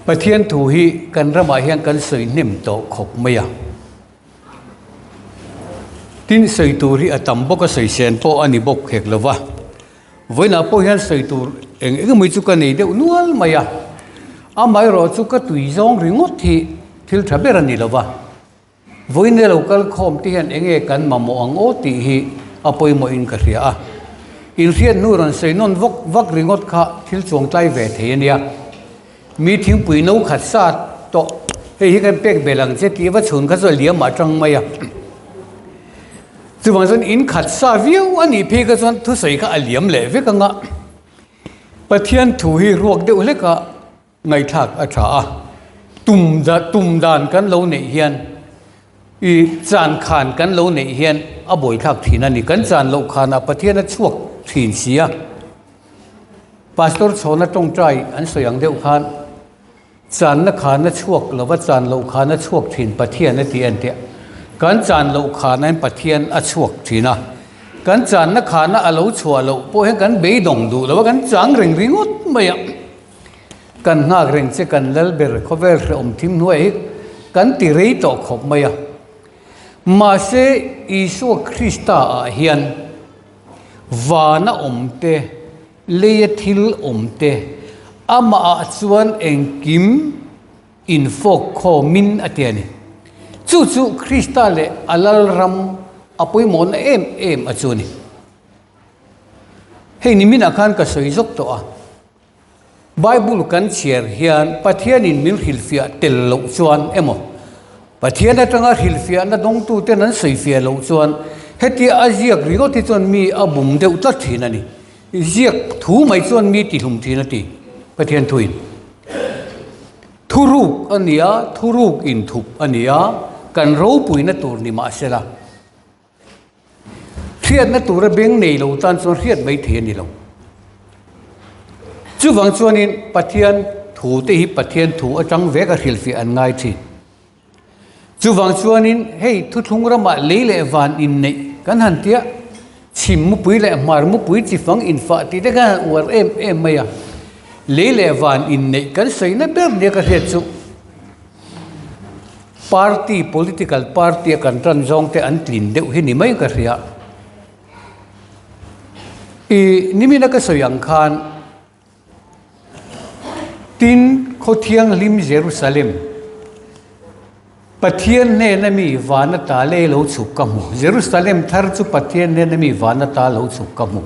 ประเทศถูฮีกันระบายยังกันสวยนิ่มโตขบไม่ยาทิ้นสวยตูรีอตัมบกสวยเซนโปอันนี้บกเหกเลวะวันนั้นพอยันสวยตูเองไม่จุกันนี่เดี๋ยวนัวไม่ยาไม่รอจุกตุยจงริงอที่ทิลทับเบรันนี่เลวะวันนี้เราคัลคอมที่เห็นเองกันมาโมอังโอที่ฮีอภัยโมอินกันเรียอินเทียนนูรันเซนนวักริงอข้าทิลจงใจเวทเฮียนี่มีทิ้งปุยนูขัดซาโตเฮ้ยกันเป็กเบลังเจ็ดที่ว่าชนกันจะเลี้ยมาจังไม่ยาจุดวันส่วนอินขัดซาวิวอันนี้เพื่อกันส่วนทุสัยก็เลี้ยมเลยเวกังะประเทศถูฮีรวกเดียวเล็กก็ไงทักอาชาตุ่มดานกันเราเนี่ยเฮียนอีจานขานกันเราเนี่ยเฮียนบ่อยทักที่นั่นนี่กันจานเราขานประเทศนั้นช่วงถิ่นเสียพาสตอร์ชนนั้นตรงใจอันสวยงเดียวกันจานนักขานช่วงหรือว่าจานเราขานช่วงถิ่นประเทศนั้นที่อันเดียกันจานเราขานั้นประเทศอชวกทีนะกันจานนักขานะเราชัวเราพอเห็นกันเบยดงดูแล้วว่ากันจางเร่งริงอดไม่กันหน้าเร่งเจกันเลเบอร์เขาเวรทิมหน่วยกันตีรีตอกขบไม่มาเสอิสุคริสต์เฮียนวานะเตเลียทิลเตอามาชวนเองกิมอินโฟคอมินอเตียนีจู่คริสต์เลอัลลรัมอภัยมอนเอ็มอจูนีเฮ้ยนี่มินาคันก็สวยจกตัวไบเบิลกันเชียร์เฮียนประเทศนี้มิลฮิลฟิอาเตลลุจวนเอ็มประเทศนั้นตั้งฮิลฟิอานั้นดงตูเตนั้นสวยฟิอาลุจวนเฮติอาเซียกริโกที่จวนมีอาบุมเดอุตัดทีนั่นนี่เซียกถูไม่จวนมีติลุมทีนั่นทีประเทศทุยทุรุกอันนี้ทุรุกอินทุบอันนี้กันรู้ปุยนัตูนี่มาเสละเทียนนัตูระเบงในเราตอนส่วนเทียนไม่เทียนนี่เราจู่วังส่วนนี้ปะเทียนถูที่ปะเทียนถูจังเวกฮิลฟิอันง่ายทีจู่วังส่วนนี้เฮ้ยทุกทุงระมาเลี้ยเลวานอินในกันหันเตียชิมมุปุยเลมารมุปุยจีฟังอินฟ้าที่ได้กันอวดเอ็มไม่อะเลี้ยเลวานอินในกันใส่ในเบอร์เดียกันเทียจู่party political party kan tran jong te an tlin deuh hi ni mai ka ria i nimina ka soyang khan tin khothiang lim jerusalem pathian ne nami wana ta le lo chuk ka mu jerusalem thar chu pathian ne nami wana ta lo chuk ka mu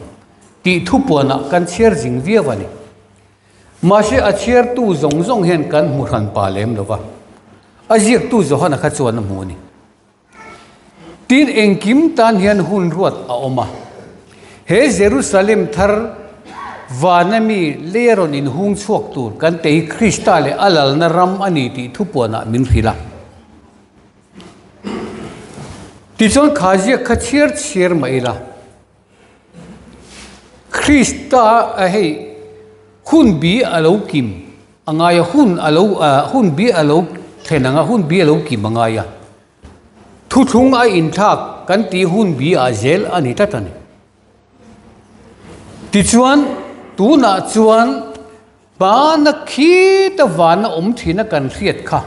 ti thu pona kan cher jing via wani ma se a cher tu zong hen kan mu ran pa lem lo wa aziak tu zo hana kha chuan mu ni tin engkim tan hian hun ruat a oma he jerusalem thar vanami leron in hung chuak tur kan te krista le alal na ram ani ti thupona min khila ti chon khazia khachier maila krista a hei hun bi alo kim angaya hun bi alo thenanga hun bi alo ki mangaya thu thung a in thak kan ti hun bi a zel ani tatani ti chuan tu na chuan ba na khi ta wana thina kan riat kha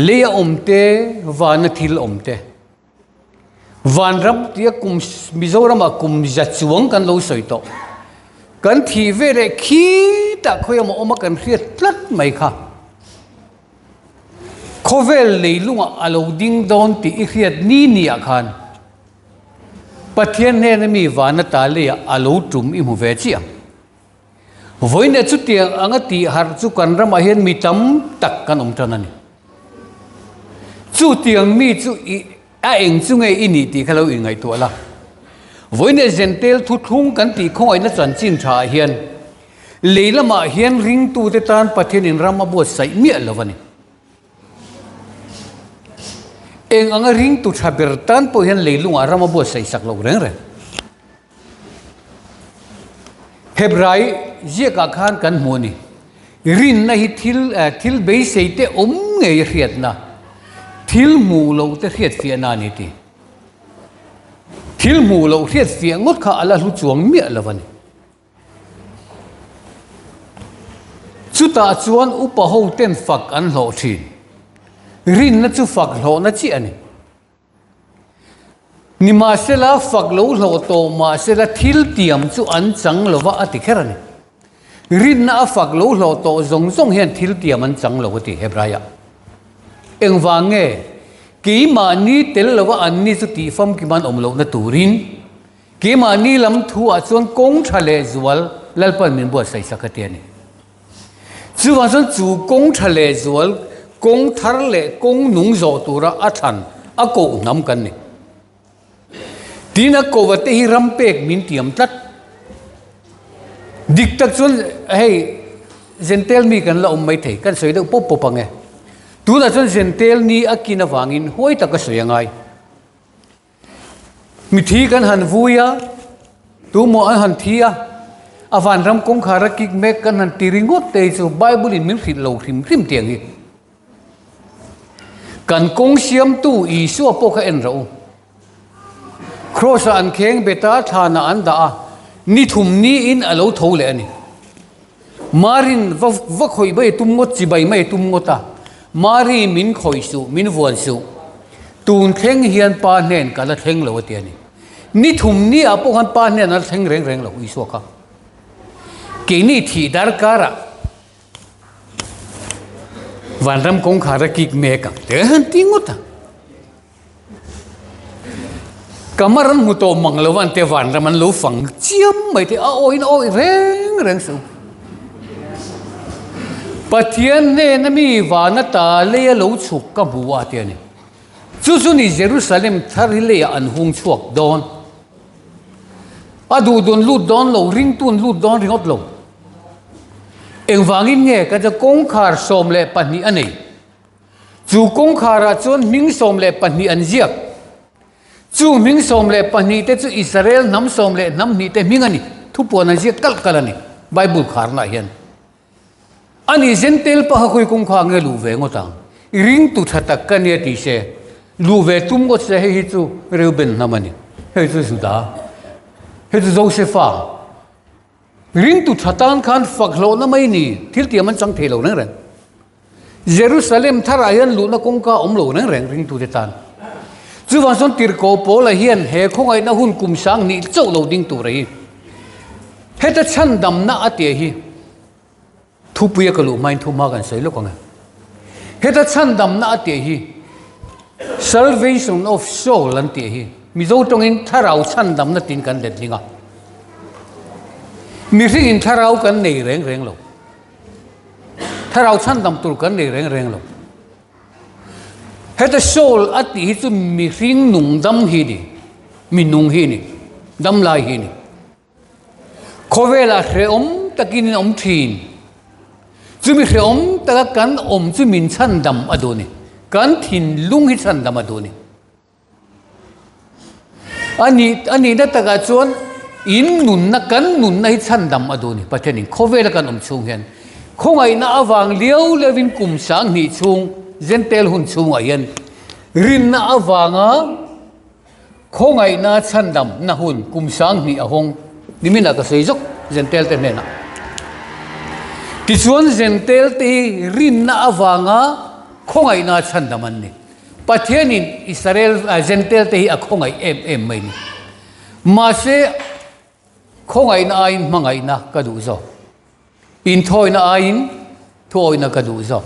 le te wana thil te van ram tia kum mizoram a kum ja chuang kan lo soi to kan thi ve re khi ta khoyam oma kan riat plat mai kha khovel leilunga alo ding don ti ikhiat ni akhan pathian ne mi wana ta le alo tum i mu ve chi voine chu tiang anga ti har chu kan rama hian mi tam tak kan tanani chu tiang mi chu a eng chu ngai ini ti khalo in ngai to la voine zentel thu thung kan ti khoi na chan chin tha hian leilama hian ring tu te tan pathian in rama bo sai mi alawani eng anga ring tu thaber tan po hian leilung arama bo sai sak lo reng re hebrai je ka khan kan moni rin na hi thil be sei te nge riat na thil mu lo te riat fi na ni ti thil mu lo riat fi ngot kha ala lu chuang mi alawani chú ta chuan upa ho ten phak an lo thin rin na chu phak lo na chi ani ni ma se la phak lo lo to ma se la thil tiam chu an chang lova ati kherani rin na phak lo lo to zong zong hian thil tiam an chang lo ti hebraya engwange ki ma ni tel lova an ni chu ti fam ki man om lo na turin ki ma ni lam thu a chuan kong thale zual lalpan min bo sai sakati ani chu wa chuan chu kong thale zual kong thar le kong nung zo tura a than a ko nam kan ni tina ko wa te hi ram pek min tiam tat dik tak chuan hey zentel mi kan la om mai thei kan soi do pop pop ange tu la chuan zentel ni akina wangin hoi ta ka soyangai mi thi kan han vuya tu mo an han thia avan ram kong khara kik mek kan han tiringot te chu bible in min khit lo khim khim tiang hi kan kong siam tu i su po kha en ro cross an kheng beta thana an da ni thum ni in alo tho le ani marin va khoi bai tum ngot chi bai mai tum ngota mari min khoi su min vuan su tun theng hian pa nen kala theng lo ti ani ni thum ni apo han pa nen na theng reng reng lo i so kha ke ni thi dar kara van ram kong khara kik me ka te han tingota kamaran mu to manglawan te van raman lo fang chiam mai te a oi reng reng su pathian ne nami wana ta le lo chuk ka buwa te ni chu ni Jerusalem thar le an hung chuak don adu don lu don lo ring tun lu don ringot lo engwangin nge ka ja kong khar som le pani anei chu kong khara chon ming som le pani an jiak chu ming som le pani te chu Israel nam som le nam ni te ming ani thu pon an jiak kal kal ani bible khar na hian ani zentel pa khoi kong kha nge lu ve ngota ring tu thata kania ti se lu ve tum go se hi chu Reuben namani he chu suda he chu Josepha ring tu thatan khan faklo na mai ni thil ti man chang thelo nang ren Jerusalem tharayan lu na kong ka om lo nang ren ring tu de tan chu wa son tir ko po la hian he khongai na hun kum sang ni chau lo ding tu rei he ta chan dam na ate hi thu puya ka lu main thu ma gan sei lo kong he ta chan dam na ate hi salvation of soul an te hi mi zo tong in tharau chan dam na tin kan det linga mi ring in tharau kan nei reng reng lo tharau chan dam tur kan nei reng reng lo he ta soul ati hi chu mi ring nung dam hi ni mi nung hi ni dam lai hi ni khovela re om takin om thin chu mi re om ta kan om chu min chan dam adoni kan thin lung hi chan dam adoni ani da ta ga chuan in nun na kan nun na hi chan dam adoni pathenin khovela kan om chung hian khongai na awang liau levin kum sang ni chung zentel hun chung ayan rin na awanga khongai na chan dam na hun kum sang ni ahong nimina ka seijok zentel te nena ti chuan zentel te rin na awanga khongai na chan dam an ni pathianin Israel zentel te hi a khongai em mai ni ma se khongai na ain mangai na ka du zo in thoi na ain thoi na ka du zo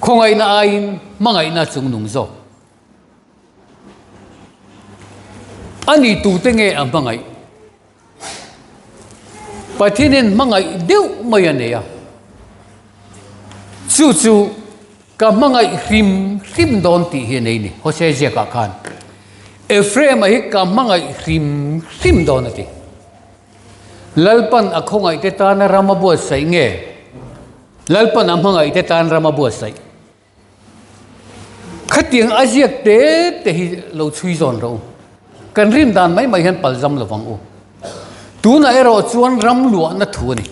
khongai na ain mangai na chung nung zo ani tu te nge ang mangai pathinin mangai deu mai ane ya chu ka mangai hrim don ti hi nei ni Hosea ka khan Ephraim hi ka mangai hrim don ati lalpan akhongai te tan ramabu sai nge lalpan amhangai te tan ramabu sai khatiang ajiak te hi lo chui zon ro kan rim dan mai han paljam lawang u tu na ero chuan ram lu na thu ni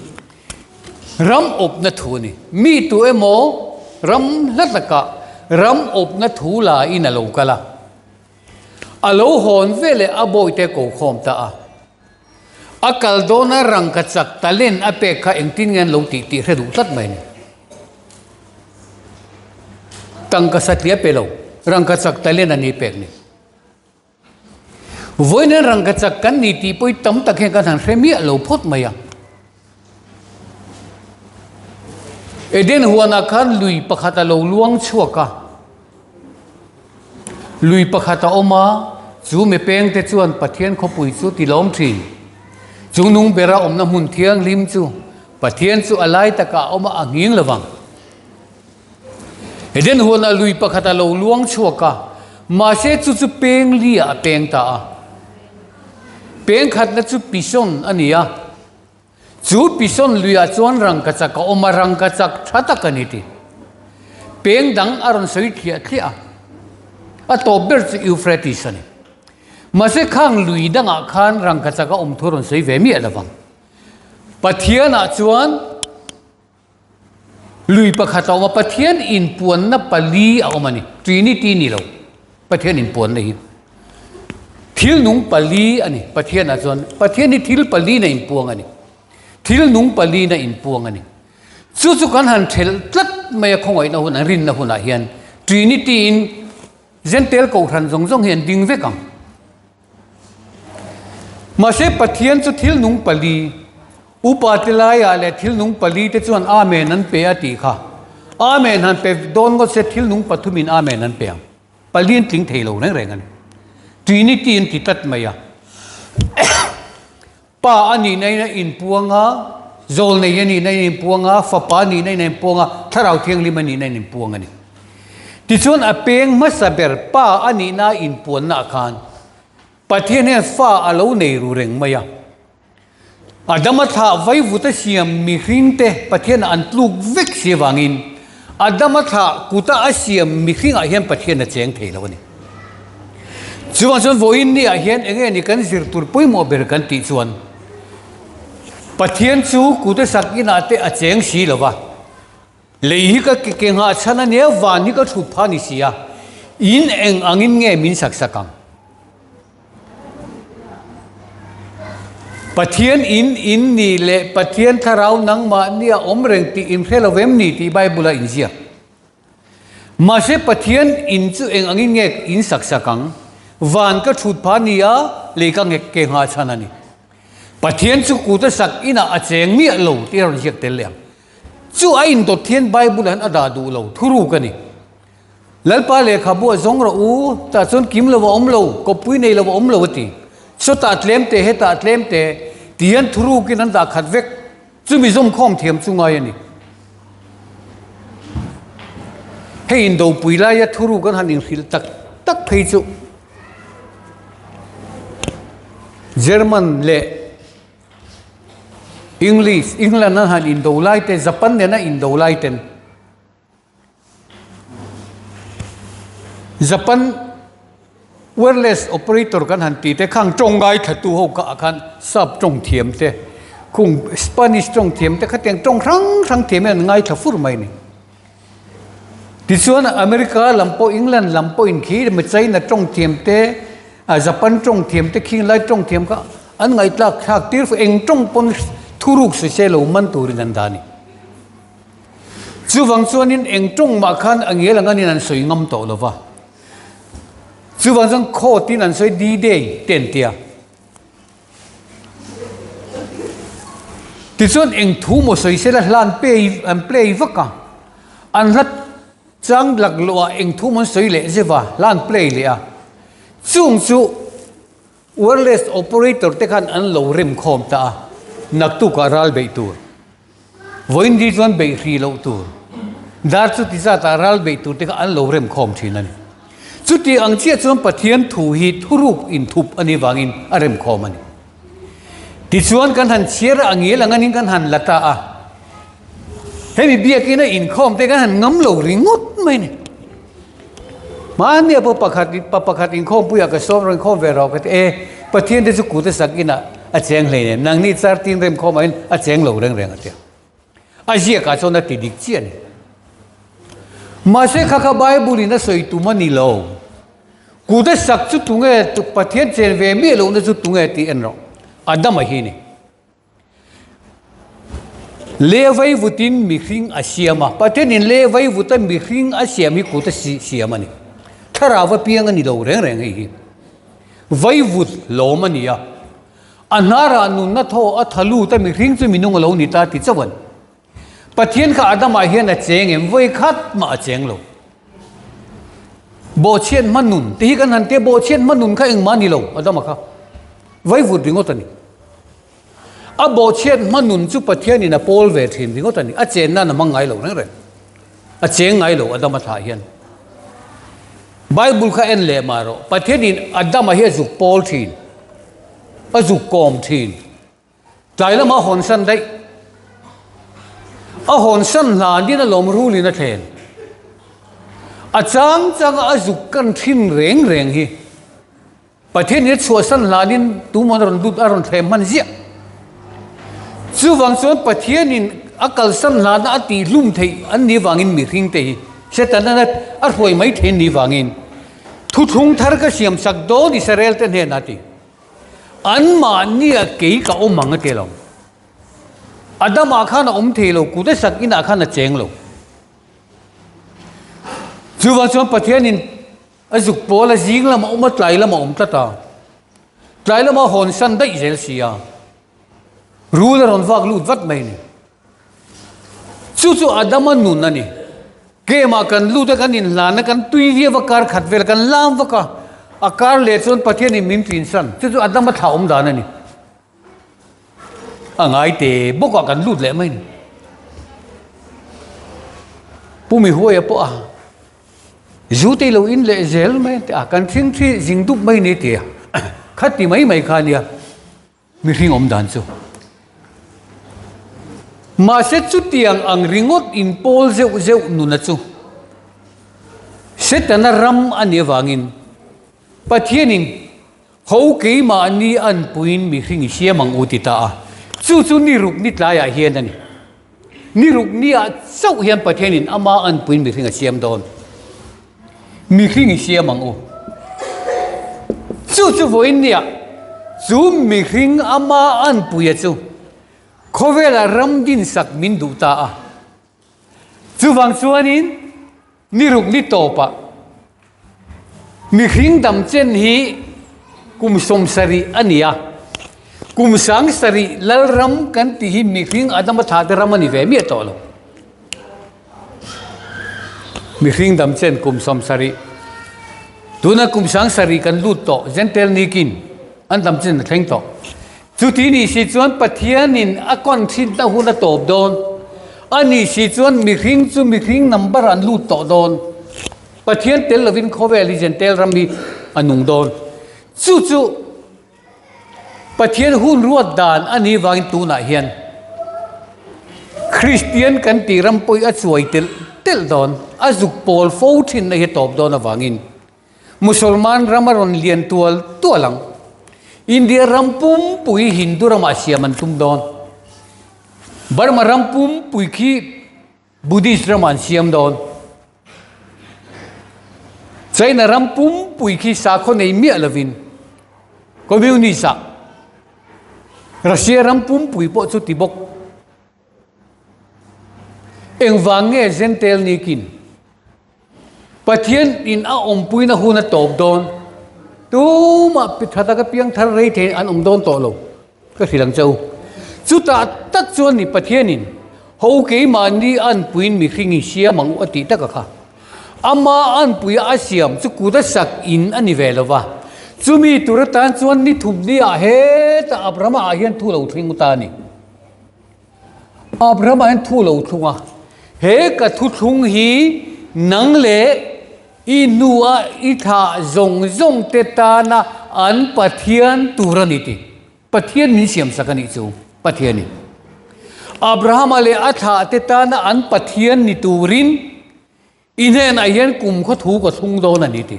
ram op na thu ni mi tu emo ram lataka ram op na thu la in alo kala alo hon vele aboi te ko khom ta a akal do na rang ka chak talen ape kha engtin ngen lo ti ti hredu tat mai ni tang ka satlia pelo rang ka chak talen ani pek ni voinen rang ka chak kan ni ti poi tam tak he ka than hremi lo phot mai ya eden huana khan lui pakhata lo luang chuaka lui pakhata oma chu me peng te chuan pathian khopui chu ti lom thin chu nung bera omna mun thiang lim chu pathian chu alai taka oma anging lawang eden huana lui pakhata lo luang chuaka ma se chu chu peng lia peng ta peng khat na chu pison ania chu pison luya chuan rang ka chaka oma rang ka chak thata kaniti peng dang aron soi thia thia a to ber chu Euphrates ani mase khang lui danga khan rang ka chaka thoron soi ve mi alawang pathian a chuan lui pakhata wa pathian in puan na pali a omani trinity ni lo pathian in puan nei thil nung pali ani pathian a chuan pathian ni thil pali na in puang ani thil nung pali na in puang ani chu chu kan han thel tlat mai khongoi na hun rin na huna hian trinity in zentel ko ran jong jong hian ding ve kam ma se pathian chu thil nung pali upatilaya le thil nung pali te chuan amen an pe ati kha amen han pe don go se thil nung pathumin amen an pe palin tling theilo nang reng an trinity in titat maya pa ani nei na in puanga zol nei ani nei in puanga fa pa ni nei nei puanga tharau thiang lim ani nei in puanga ni ti chuan a peng ma saber pa ani na in puan na khan pathian he fa alo nei ru reng maya adama tha vai vuta siam mi hringte pathian an tluk vek si wangin adama tha kuta asiam mi hring a hian pathian a cheng theilo ni chuan chuan voin ni a hian enge ni kan zir tur pui mo ber kan ti chuan pathian chu kuta sakina te a cheng si lova leihi ka ke nga chana ne wani ka thu pha ni sia in eng angin nge min sak sakam pathian in ni le pathian tharau nang ma nia omreng ti in thelovem ni ti bible in zia ma se pathian in chu eng angin nge in sak sakang van ka thut pha nia le ka nge ke nga chana ni pathian chu kuta sak ina a cheng mi lo ti ron hiak tel lem chu a in to thian bible an ada du lo thuru ka ni lalpa le khabu zong ro u ta chon kim lo om lo ko pui nei lo om lo ti so ta tlem te he ta tlem te tian thuru kin an da khat vek chu mi zum khom thiam chu ngai ani he in do pui la ya thuru kan han in khil tak tak phei chu German le English England na han in do lai te Japan ne na in do lai ten Japan wireless operator kan han ti te khang tong gai thatu ho ka khan sap tong thiam te khung Spanish tong thiam te khateng tong rang thiam en ngai thafur mai ni ti chuan America lampo England lampo in khi me China tong thiam te Japan tong thiam te khing lai tong thiam ka an ngai tlak thak tir fu eng tong pon thuruk se se lo man turin an dani chu wang chuan in eng tong ma khan angel angani an soi ngam to lova chu wang jang kho tin an soi di day ten tia ti chuan eng thu mo soi se la hlan pe an play vaka an lat chang lak lo eng thu mon soi le jewa lan play le a chung chu wireless operator te khan an lo rem khom ta nak tu ka ral be tur voin di chuan be ri lo tur dar chu ti za ta ral be tur te ka an lo rem khom thin ani chu ti ang chia chuan pathian thu hi thuruk in thup ani wangin a rem khom ani ti chuan kan han chiar angel anganin kan han lata a hemi biakina in khom te kan han ngam lo ringut mai ni man ne pakhat in khom puya ka som ron khom ve ro ka e pathian te chu ku te sakina a cheng hle ne nang ni char tin rem khom ain a cheng lo reng reng atia a jia ka chona ti dik chian ma se kha kha bible na soi tu mani lo ku te sak chu tu nge tu pathian chen ve mi lo na chu tu nge ti en ro adam a hi ni เลวัยวุตินมีคริงอาเซียมาประเทศนี้เลวัยวุตินมีคริงอาเซียมีกูจะเสียมันนี่ถ้าเราว่าเพียงอันนี้เราเร่งไอ้วัยวุฒิโลมันนี่อ่ะอันนารานุนนัทโออัทลูแต่มีคริงจะมีนุ่งโลนิตาติดสวรรค์ประเทศข้าอาดามาเฮียนเจงเอ็มวัยคัดมาเจงโลโบเชียนมันนุนที่กันหันเตโบเชียนมันนุนข้าเองมันนี่โลอาดามาข้าวัยวุฒิริงอตันนี่อาโบเชียนมันนุนจุประเทศนี่นะโพลเวทินริงอตันนี่อาเจนนั่นมังไงโลนั่นเลยอาเจงไงโลอาดามาท่าเฮียนไบเบิลข้าเอ็นเลมาโรประเทศนี้อาดามาเฮียจุโพลทินอาจุกอมทินใจละมาหอนสันได้อาหอนสันหลานที่นั่นลมรู้ลีนั่นเองอาจารย์จังอาจุกันทินเร่งฮีประเทศนี้ชัวสันหลานนี่ตัวมันรันดุดอารมณ์เทมันเสียจู่วังส่วนประเทศนี้อากาศสันหลานอาตีลุ่มเทอันนี้วังอินมีทิ้งเทเสร็จแล้วนั่นอารวยไม่เทนนี้วังอินทุกทาร์ก็เสียมสักโดดิสราเอลเทนเฮนาทีอันมานี่เกี่ยกับมังเทลงอาดามอาคานะเทลงกูได้สักอินอาคานะเจงลงจู่วันส่วนประเทศนี้อาจุกโพลจิงละมาไตรละมาตาไตรละมาหอนสันได้เจลซียรู้แล้วรอนฟักลูดวัดไม่เนี่ยจู่อาดามันนุนนั่นนี่เกมากันลูดกันนินลานกันตุยเวียวการขัดเวลกันลามวกอาการเลส่วนประเทศนี้มิมฟินสันจู่อาดามาถ่าดานนี่ไงเตะบกกันลูดเลยไม่เนี่ยผู้มีหัวอย่าปะจู่ที่เราอินเลเซลไม่แต่การทิ้งที่จิงดุไม่เนี่ยเตะขัดที่ไม่ขาเนี่ยมีริงดานจู่มาเสร็จจุดที่อังริงอดอินโพลเซลนุนจู่เสร็จนั้นรำอันนี้วางินประเทศนี้เขาเกี่ยมาอันนี้อันปุ่นมีริงเสียมังอุติตาจู่นี่รุกนี่ลายเฮียนนี่รุกนี่เจ้าเฮียนประเทศนี้อามาอันปุ่นมีริงเสียมโดนมีริงเสียมังอุจู่วันนี้จู่มีริงอามาอันปุ่นจู่เขาเวลารำดินสักมินดูตาจู่ฟังส่วนนี้นี่รุกนี่โตปะมีริงดำเจนฮีกุมสมสรีอันนี้กุมสังสรีลลรำกันที่ฮีมีริงอาดามธาตุรำมันนี่เวมีโตโลมีริงดำเจนกุมสมสรีตัวนั้นกุมสังสรีกันลูดโตเจนเทลนิกินอันดำเจนเทงโตจุดที่นี่สิจวนปะเทียนินอากอนสินตะหุนตบโดนอันนี้สิจวนมีริงจู่มีริงนัมเบอร์อันลูดโตโดนปะเทียนเทลวินโคเวลิเจนเทลรำมีอันนุงโดนจู่ปะเทียนหุ่นรวดดานอันนี้วางตัวน่ะเฮียนคริสเตียนกันตีรำปุยอัศวยเตลโดนอาจุกโพลโฟทินในเหตุตบโดนวางินมุสลิมรำมารอนเลียนตัวหลังอินเดียรำปุ่มปุยฮินดูรำอาเซียมันตุมโดนบาร์มารำปุ่มปุยขี้บุดิสรำอาเซียมโดนใจนารำปุ่มปุยขี้สาคนในเมียลวินก็วิวนิสารัสเซียรำปุ่มปุยปอดสุติบกเอ็งวางเงเซนเทลนิกินประเทศอินอาอมปุยนะหูนะตบโดนตัวมาปิดทัดกับเพียงทะเลเทอันโดนโตโลก็สิหลังเจ้าสุดท้ายตัดส่วนนี้ประเทศนี้เขาเกี่ยมานี่อันปุยมีขิงเสียมังอติตะกะค่ะอามาอันปุยอาเซียมจุกูได้สักอินอันนี้เวลวะจุมีตุรตันส่วนนี้ทุบนี่อาเหตุอับรามาอาเฮียนทุเลาทิ้งมุตานี่อับรามาเห็นทุเลาทุงอ่ะเฮกะทุทุงฮีนังเลอินัวอิธาจงเตตานาอันปะเทียนตุรนิติปะเทียนมีเสียมสักนิจูปะเทียนนี่อับราฮัมเลอัธาเตตานาอันปะเทียนนิตูรินอินเฮนไอเฮนกุมเขาถูกกับทุงโดนนิติ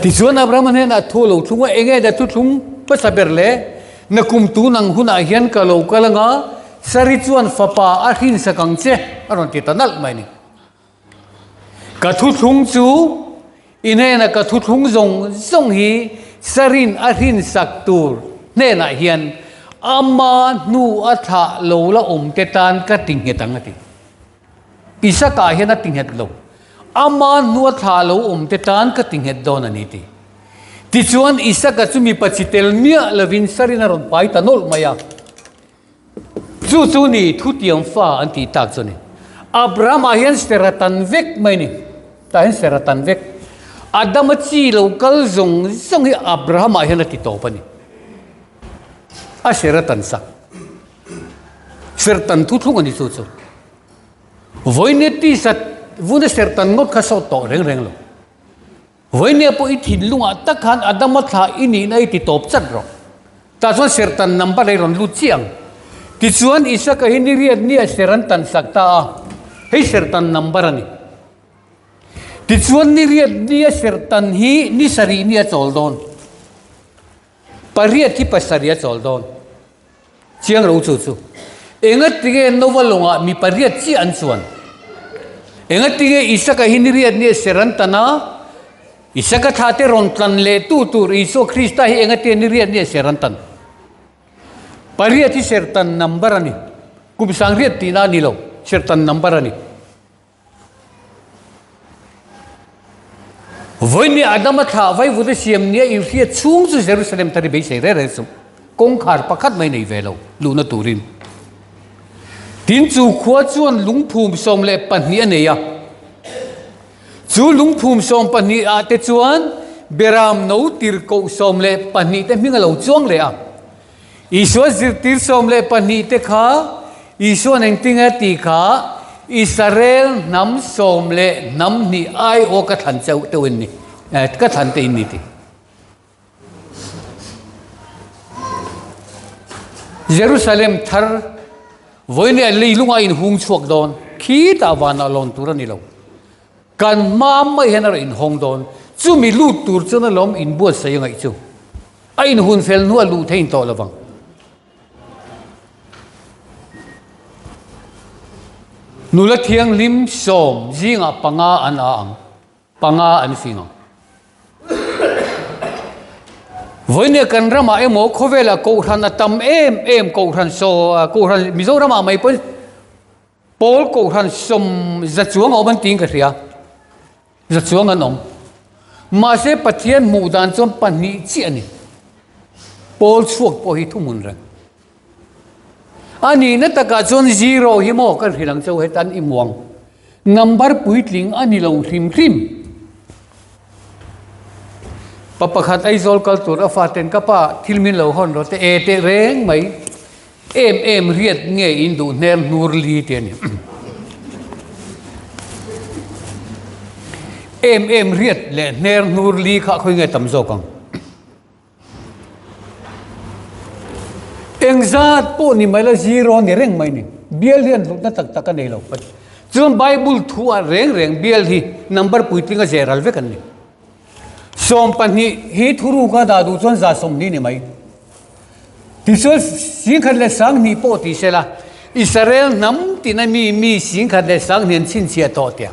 ที่ส่วนอับราฮัมเฮนอัทุโลทุงว่าเองได้ทุทุงภาษาเบรเลนักกุมตูนังหุนไอเฮนกะโลกะลังาสริจวนฟปาอาหินสักังเจอรอนติตานัลไม่นี่กะทุทุงจูอินเฮนกะทุทุงจงฮีสรินอาหินสักตูเนน่ะเฮียน ama nu atha lo la te tan ka ting he tang ati Isaka hian a ting het lo ama nu atha lo te tan ka ting het don ani ti ti chuan Isaka chumi pachitel mia lovin sarina ron pai tanol maya chu ni thu tiang fa an ti tak choni Abraham a hian seratan vek mai ni ta hian seratan vek Adam chi lo kal zong hi Abraham a hian ti to pani a seratan sa seratan thu thung ani chu voine ti sat vune sertan ngot kha so to reng lo voine po i thin lunga takhan Adam tha ini nai ti top chat ro ta chuan sertan number lai ron lu chiang ti chuan Isaka hi ni riat ni a sertan sakta hei sertan number ani ti chuan ni riat ni a sertan hi ni sari ni a chol don pariat hi pasaria chol don chiang ro chu engat tige novalonga mi pariat chi an chuan engat tige Isaka hi ni riat ni serantana Isaka thate ron tlan le tu Iso Krista hi engat ni riat ni serantan pariat hi sertan number ani kubisang riat tina ni lo sertan number ani voini Adam tha vai vude siam nia i ria chung chu Jerusalem tari be sei re su kong khar pakhat mai nei velo luna turin tin chu khua chuan lungphum som le pahnia neya chu lungphum som pahni a te chuan beram no tir ko som le pahni te mingalo chuang le a Iswa zirtir som le pahni te kha Iswa neng tinga ti kha Israel nam som le nam ni ai o ka than chau te win ni ka than te ni ti Jerusalem thar voine leilunga in hung chuak don khi ta wana lon turani lo kan mam mai henar in hong don chu mi lu tur chuna lom in buat sai ngai chu a in hun fel nu lu thein to lawang nula thiang lim som zinga panga an ang panga an finga voine kan rama emo khovela ko ran atam em ko ran so ko ran Mizorama mai pol ko ran som za chuang o ban ting ka ria za chuang anom ma se pathian mu dan chom pani chi ani pol chuak po hi thumun ra ani na taka chon zero hi mo kan hilang chau hetan imwang number puitling ani lo hrim papakhat ai zol culture afaten kapa thilmin lo hon ro te te reng mai em riat nge in du nem nur li te ni em riat le ner nur li kha khoi nge tam zo kang engzat po ni mai la zero ni reng mai ni bial hian lu na tak tak nei lo chum bible thu a reng bial hi number puitling a zeral ve kan ni som pani hi thuru ka da du chon za som ni mai tisol sing khat le sang ni po ti sela Israel nam tina mi sing khat le sang nen chin chia to tia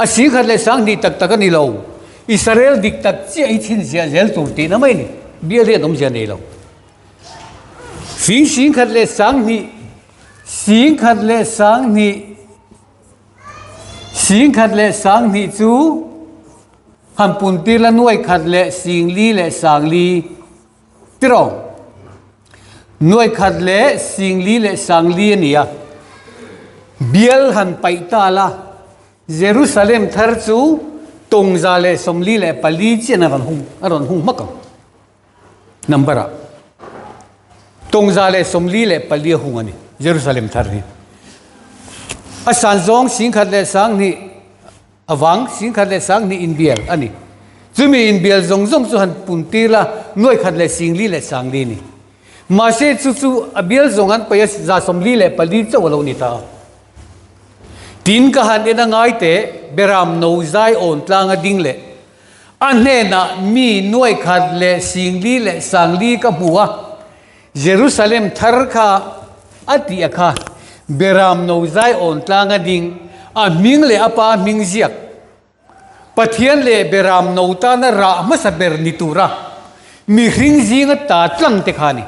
a sing khat le sang ni tak ni lo Israel dik tak chi ai chin chia zel tur ti na mai ni bia le dom ja nei lo sing khat le sang ni sing khat le sang ni chu han pun ti la nuai khat le sing li le sang li tiro nuai khat le sing li le sang li ania bial han pai ta la Jerusalem thar chu tong za le som li le pali chen aron hung mak number tong za le som li le pali hung ani Jerusalem thar ni asan zong sing khat le sang ni awang sing khat le sang ni in bial ani chumi in bial zong chu han pun ti la nuai khat le sing li le sang li ni ma se chu abial zong an payas za som li le pali chawlo ni ta tin ka han ena ngai te beram no zai on tlang a ding le an ne na mi nuai khat le sing li le sang li ka buwa Jerusalem thar kha ati akha beram no zai on tlang a ding a ming le apa ming ziak pathian le beram no ta na ra ma sa ber ni tura mi hring zinga ta tlang te khani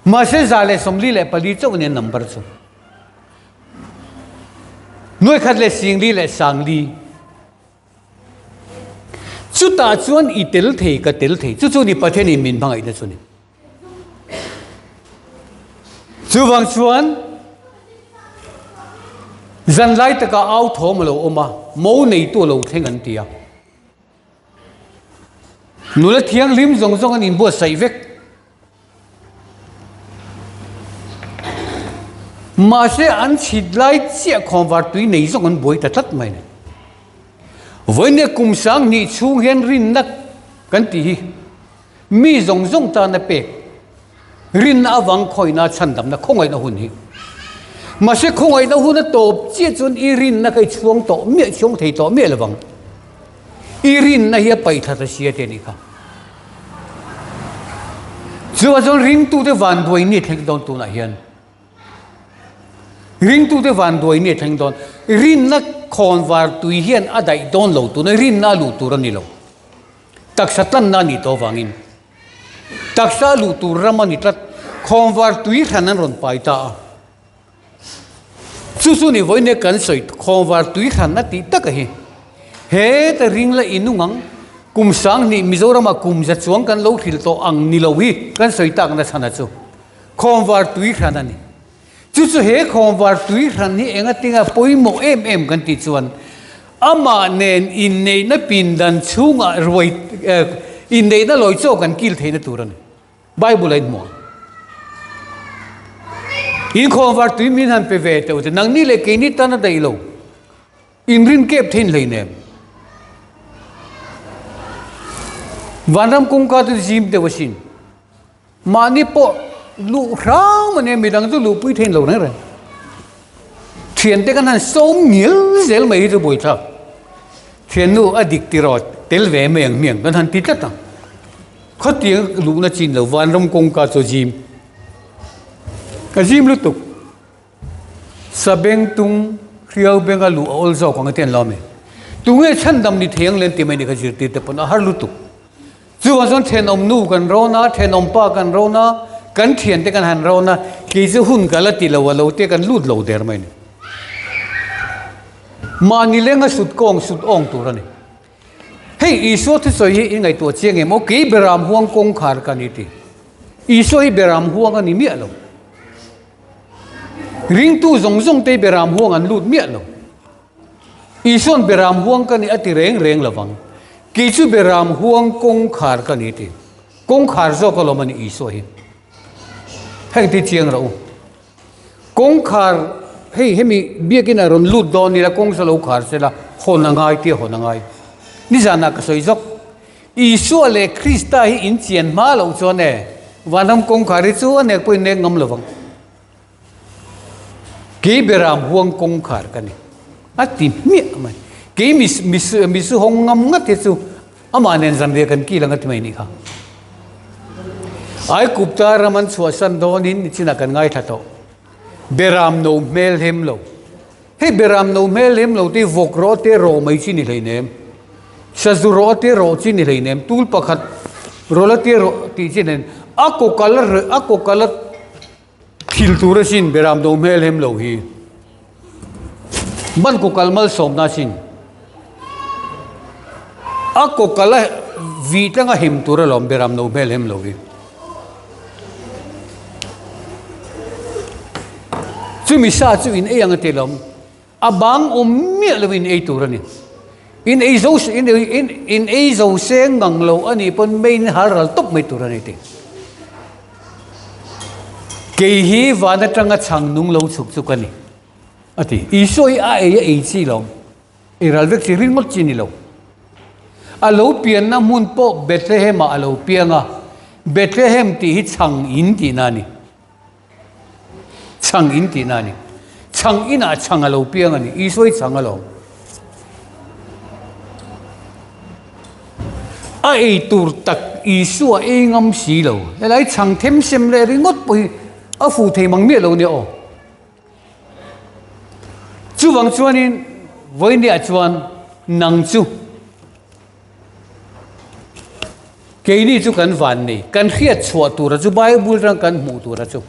mà sẽ ra lại sống lý lại bali cho nên number số nuôi khát lại xiên lý lại sang lý chút ta chuan ít tel thề cái tel thề chút chút đi bắt thêm mình bằng ấy đó chuan chú vang chuan dân lại tất cả áo thô mà lâu mà mẫu này tua lâu thêm ngân tiệt nụ là thiang lim zong zong anh in bua say vek mà sẽ ăn thịt lại chia con vật tùy này zong anh bui ta thắt mày này với nè cùng sáng nị chu hen rin nắc cái tí mi zong zong ta na pe rin avang khoi na chan dam na không ai na hun hi mà sẽ không ai na hun na tổ chia chun i rin na cái chuông tổ mẹ chuông thầy tổ mẹ là vang irin na hiya pai tha ta sia te ni kha chu zo ring tu te van doi ni theng don tu na hian ring tu te van doi ni theng don rin na khon war tu hian adai don lo tu na rin na lu tu ran ni lo tak satan na ni to wangin tak sa lu tu ramani tat khon war tu hanan ron pai ta chu chu ni voi ne kan soi khon war tu han na ti tak hi he ta ring la inungang kum sang ni Mizoram kum za chuang kan lo thil to ang ni lo hi kan soi tak na chana chu khom war tui khana ni chu chu he khom war tui khan ni enga tinga poimo em kan ti chuan ama nen in nei na pin dan chunga roi in nei na loi cho kan kil theina turan bible ai mo in khom war tui min han pe ve te nang ni le ke ni ta na dai lo in rin kep thin lei nem Vanam kung ka tu jim te wasin mani po lu rang mane midang tu lu pui then lo na re thiền te kan han som ngil zel mai tu boi tha thiền nu adik ti ro tel ve meng meng kan han ti ta ta kho tiang lu na chin lo vanam kung ka tu jim ka jim lu tu sabeng tung kriau benga lu ol zo ko ngaten lo me tu nge chan dam ni thiang len ti mai ni ka jir ti te pon har lu tu chú văn xuân thiền ông nu cần rau na thiền ông pa cần rau na cần thiền te cần hành rau na kỳ chú hun cả là tì lâu lâu te cần lút lâu der mày mà ni lenga sút ong tu ra này hey iso thì soi hi ngày tuổi chiang em ok beram huang kong khar ka ni ti iso hi beram huang ka ni mi lo ring tu zong zong te beram huang an lut mi lo ison beram huang ka ni ati reng lawang kỳ chú beram huang kong khar ka ni ti kong khar zo ko lo mani iso hi hang ti chiang ro kong khar hey hemi biakina ron lut don ni la kong sa lo khar se la honangai ni jana ka soi jok iso le krista hi in chian ma lo cho ne wanam kong khar ri chu ne poi ne ngam lawang ki beram huang kong khar ka ni ati mi man cái mis hong ngam ngat thế chú, ama nên rằng để cần kỹ là ngat mấy nị ha, ai cụp ta raman chua san đó nín chỉ là cần ngay thật đó, beram no mel hem lo, hey beram no mel hem lo thì vok ro te ro mấy chi nị lấy nem, sazu ro te ro chi nị lấy nem, tul pakhat ro la te ro ti chi nên, ako color thil tu ra sin beram no mel hem lo hi, ban ko kalmal som na sin. Ako kala vita nga him tura lom beram no bel hem logi chu mi sa chu in e ang te lom abang mi lo in e tura ni in e zo se ngang lo ani pon main haral top mai tura ni te ke hi vana tanga chang nung lo chuk chuk ani ati isoi a e chi lom iral vek si rin mot chi ni lo alo pian na mun po Bethlehem alo pianga Bethlehem ti hi chang in ti nani chang ina chang alo pianga ni isoi chang alo ai tur tak isu a ngam si lo lai chang them sem le ringot pui a fu the mang mi lo ni o chu wang chuanin voin dia chuan nang chu cái này chú cần van này cần khiết chùa tu ra chú Bible rằng cần mù tu ra chú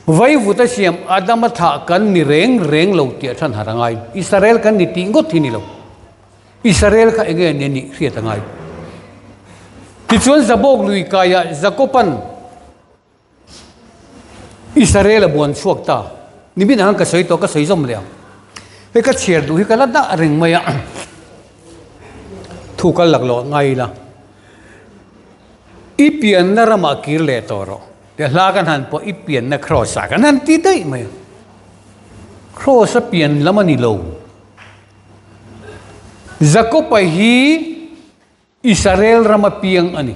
vậy vụ ta xem Adam thà cần ni reng lâu tiệt thân hàng ngày Israel cần ni tiếng gót thì ni lâu Israel khai nghe ni khiết hàng ngày thì chuan zabok lui kaya Jacoban Israel là buồn suộc ta ni bin hang ka soi to ka soi zom le cái cái chier du hi ka la da ring maya thu ka lak lo ngai la ipian na rama kir le toro de la kan han po ipian na cross kan han ti dai mai cross pian lamani lo Jacob hi Israel rama piang ani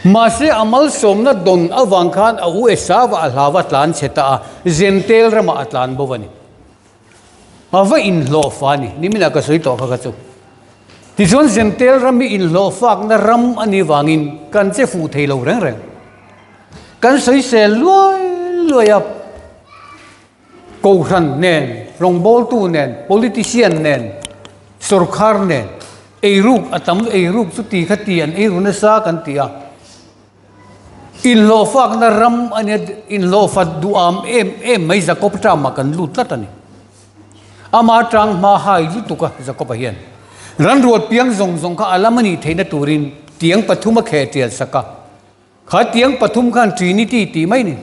mase amal somna don awang khan au esawa alhawa tlan cheta zentel rama atlan bowani ava in lo fani nimina ka soi to ka chu ti zon zentel rami in lo fak na ram ani wangin kan che fu thei lo reng kan soi se loi ap ko ran nen rong bol tu nen politician nen sarkar nen eiruk atam eiruk chu ti khatian eiruna sa kan tia in lo fak na ram ani in lo fat duam em mai Jacob tama kan lut latani ama tang ma hai lu tu ka Jacob hian ran ruat piang zong ka alamani theina turin tiang pathuma khe tial saka kha tiang pathum khan trinity ti mai ni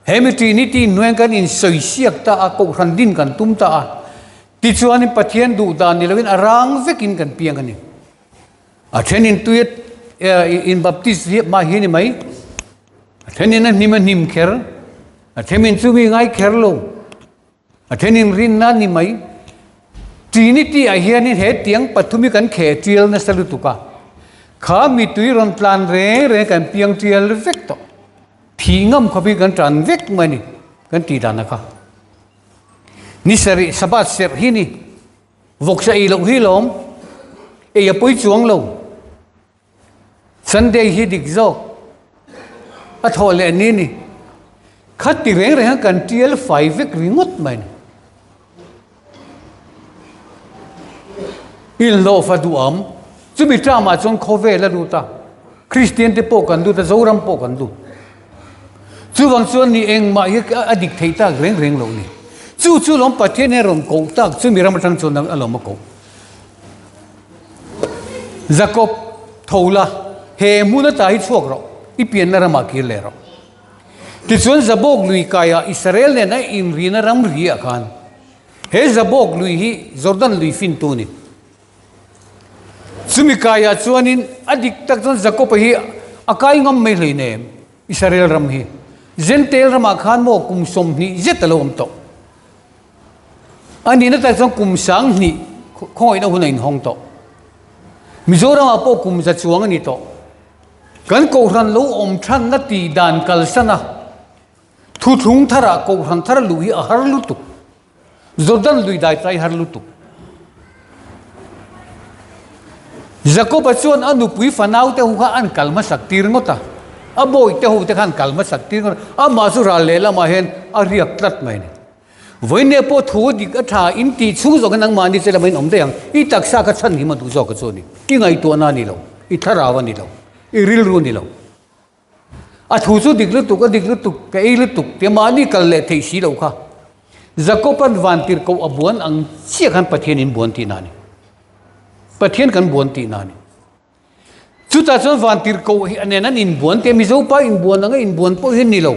hemi trinity nueng kan in soi siak ta a ko ran din kan tum ta a ti chuan pathian du dan ni lovin arang vekin kan piang ani a thenin tuet in baptist ma hi ni mai a thenin nim kher a themin chu mi ngai kher lo a thenin rin na ni mai trinity a hian he tiang pathumi kan khe tial na salu tu ka kha mi tui ron plan re kan piang tial vek to thingam khabi kan tran vek mani kan ti dana ka ni sari sabat ser hini voksa i lo hi lom e ya pui chuang lo Sunday hi dik zo a thole ni khat ti re kan tial 5 vek ringot mai in lo fa duam chu mi trama chon khove la du ta Christian te po kan du ta zoram po kan du chu wang chuan ni eng ma hi adik thei ta reng lo ni chu lom pathian he rom ko tak chu mi ram tang chon nang alom ko Jacob thola he muna ta hi chuak ro I pian na rama ki le ro ti chuan Zabok lui kaya Israel ne na in ri na ram ri a khan he Zabok lui hi Jordan lui fin tu ni chumi kaya chuanin adik tak chon Jacob hi akai ngam mai hlei ne Israel ram hi zentel rama khan mo kum som ni zetalom to ani na ta chon kum sang ni khoi na hunain hong to Mizoram apo kum za chuang ani to kan ko ran lo om than na ti dan kal sana thu thung thara ko ran thara lui a har lu tu Jordan lui dai tai har lu tu Jacob chuan anu pui fanau te hu kha an kalma saktir ngota aboi te hu te khan kalma saktir ngota ama su ra lela ma hen a riak tlat mai ni voine po thu dik a tha in ti chu zo kan ang mani chela main om te yang I taksa ka chan hi ma du zo ka choni ki ngai to na ni lo I thara wa ni lo I ril ru ni lo a thu chu dik lu tu ka I lu tu te mani kal le thei si lo kha Jacob an van tir ko abuan ang sia khan pathian in buan ti na ni pathian kan buan ti na ni chu ta chon van tir ko hi anenan in buan te mi zo pa in buan anga in buan po hin ni lo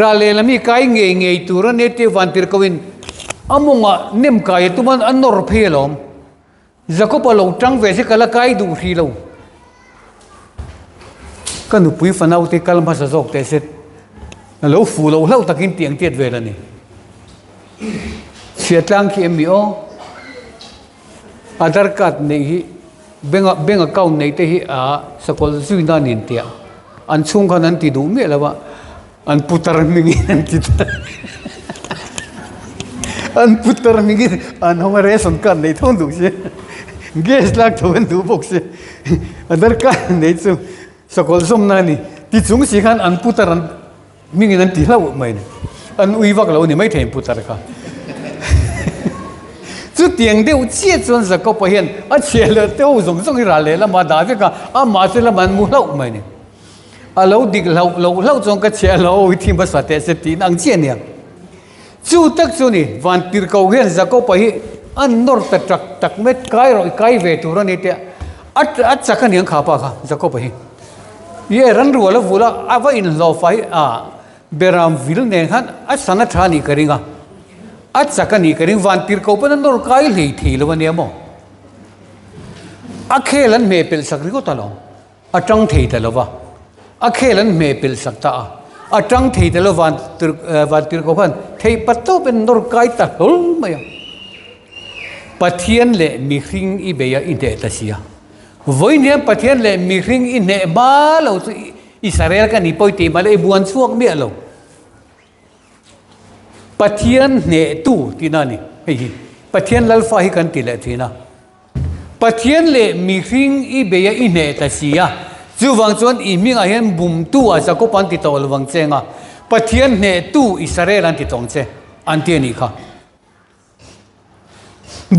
rale lami kai nge tura ne te van tir ko in amunga nem kai tuman anor phelom Jacob lo tang ve se kala kai du ri lo kanu pui fanau te kalma sa zok te set lo fu lo takin tiang tiet ve la ni siatlang ki mio Aadhaar card nei hi bank account nei te hi a sakol zui na nin tia an chung khan an ti du me lawa an putar mingi an ti an putar mingi an homa ration card nei thon du se gas lak thon du box se Aadhaar card nei chu sakol som na ni ti chung si khan an putar an mingi an ti lau mai an ui wak lo ni mai thein putar ka chu chú tiếng đều chia chọn giờ có bảo hiểm ở chia là tiêu dùng xong ra lấy là mà đã biết cả mà sẽ là mình mua lâu mà này lâu đi lâu trong cái chia lâu thì mà sao thế sẽ tin ăn chia nè chú tất chú này van tiền cầu hiền giờ có bảo hiểm anh nổi tắc mấy cái rồi cái về tụi nó này thế chắc cái niềng khá pa cả giờ có bảo hiểm ye ran ru la vula ava in lo fai beram vil ne han sana thani karinga sakani karing van tir ko pan nor kai li thi lo ne mo akhelan me pel sakri ko talo atang thei talo wa akhelan me pel sakta atang thei talo van tir ko pan thei patto pen nor kai ta hol ma pathian le mi hring I beya inde ta sia voi ne pathian le mi hring I ne ba lo Israel ka ni poi ti ma le buan chuak mi lo pathian ne tu tinani hei pathian lalfa hi kan tile thina pathian le mi hring I beya I ne ta sia chu wang chuan I mi nga hian bum tu a za ko pan ti tol wang chenga pathian ne tu Israel an ti tong che an ti ni kha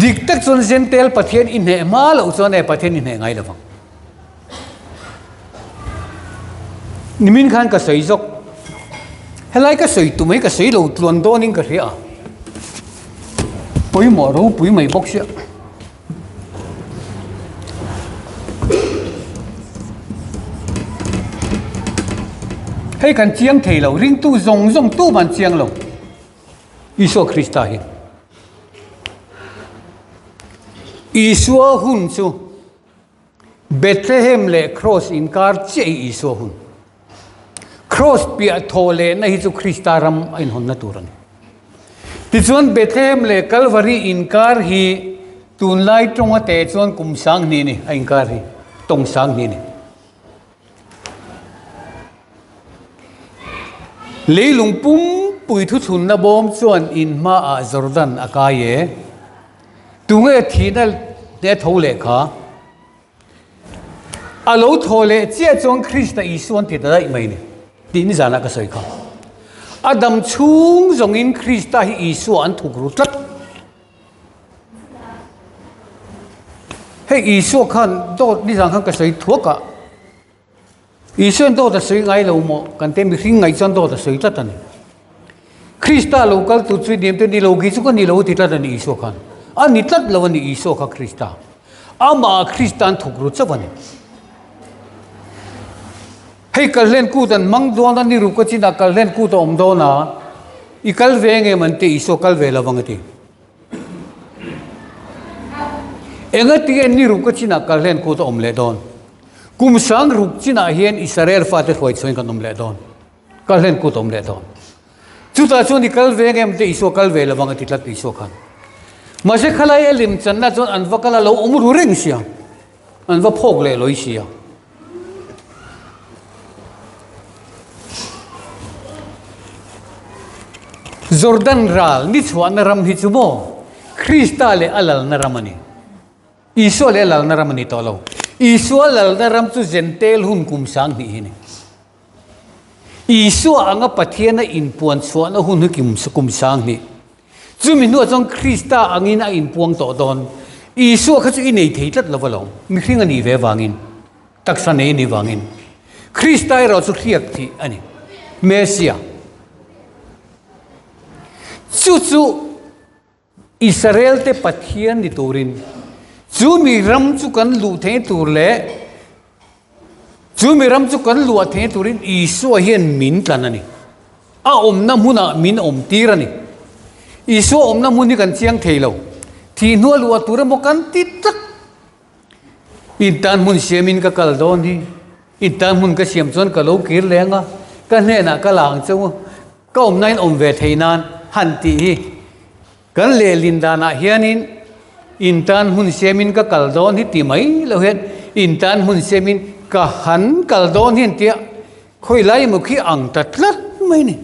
dik tak chon zentel pathian I ne ma lo chuan e pathian I ne ngai lawang nimin khan ka sei jok helai ka sei tu mai ka sei lo tlon do ning ka ria pui mo ro pui mai bok sia hei kan chiang thei lo ring tu zong tu man chiang lo Isu Krista hi Isu hun chu Bethlehem le cross in kar che Isu hun cross pia thole na hi chu Krista ram in hon na turan ti chuan Bethlehem le Calvary in kar hi tun lai tonga te chuan kum sang ni ni in kar hi tong sang ni ni leilung pum pui thu chun na bom chuan in ma a Jordan akaye tunge thina le thole kha alo thole che chuan Krista Isuan ti dai mai ni tin zana ka soi kha Adam chung zong in Krista hi Isuan thukru tlat hei Isu khan do ni zang khan ka soi thuaka Isuan do da soi ngai lo mo kan tem hring ngai chan do da soi tlat ani Krista local tu chui dim te ni lo gi chu ko ni lo ti tlat ani Isu khan ani tlat lo ani Isu kha Krista ama Kristan thukru chawani hei kallen ku dan mang do na ni ru ko china kallen ku to om do na I kal ve nge man te Isu kal ve lawang ti engati en ni ru ko china kallen ku to om le don kum sang ru china hian Israel fa te khoi choin kan om le don kallen ku to om le don chu ta chu ni kal ve nge man te Isu kal ve lawang ti tlat Isu khan ma se khalai elim chan na chon an va kala lo om ru reng sia an va phok le loi sia Jordan ral ni chuan ram hi chumo Krista le alal na ramani Isu le alal na ramani to lo Isu alal na ram chu zentel hun kum sang ni hi ni Isu anga pathiana in puan chuan a hun kim kum sang ni chumi nu chong Krista angin a in puang to don Isu kha chu i nei thei tlat lo mi hring ani ve wangin taksa nei ni wangin Krista ro chu khiak thi ani Mesia chu Israel te pathian ni turin chu mi ram chu kan lu the tur le chu mi ram chu kan lu the turin Isu hian min tlan ani a om na huna min om tirani Isu om na mun ni kan chiang theilo thi nu lu tur mo kan ti tak intan mun semin ka kal don hi intan mun ka siam chon ka lo kir lenga ka ne na ka lang chu ka om nain om ve theinan hanti hi kan le lindana hianin intan hun semin ka kaldon hi ti mai lo het intan hun semin ka han kaldon hin tia khoi lai mu khi ang tatlat mai ni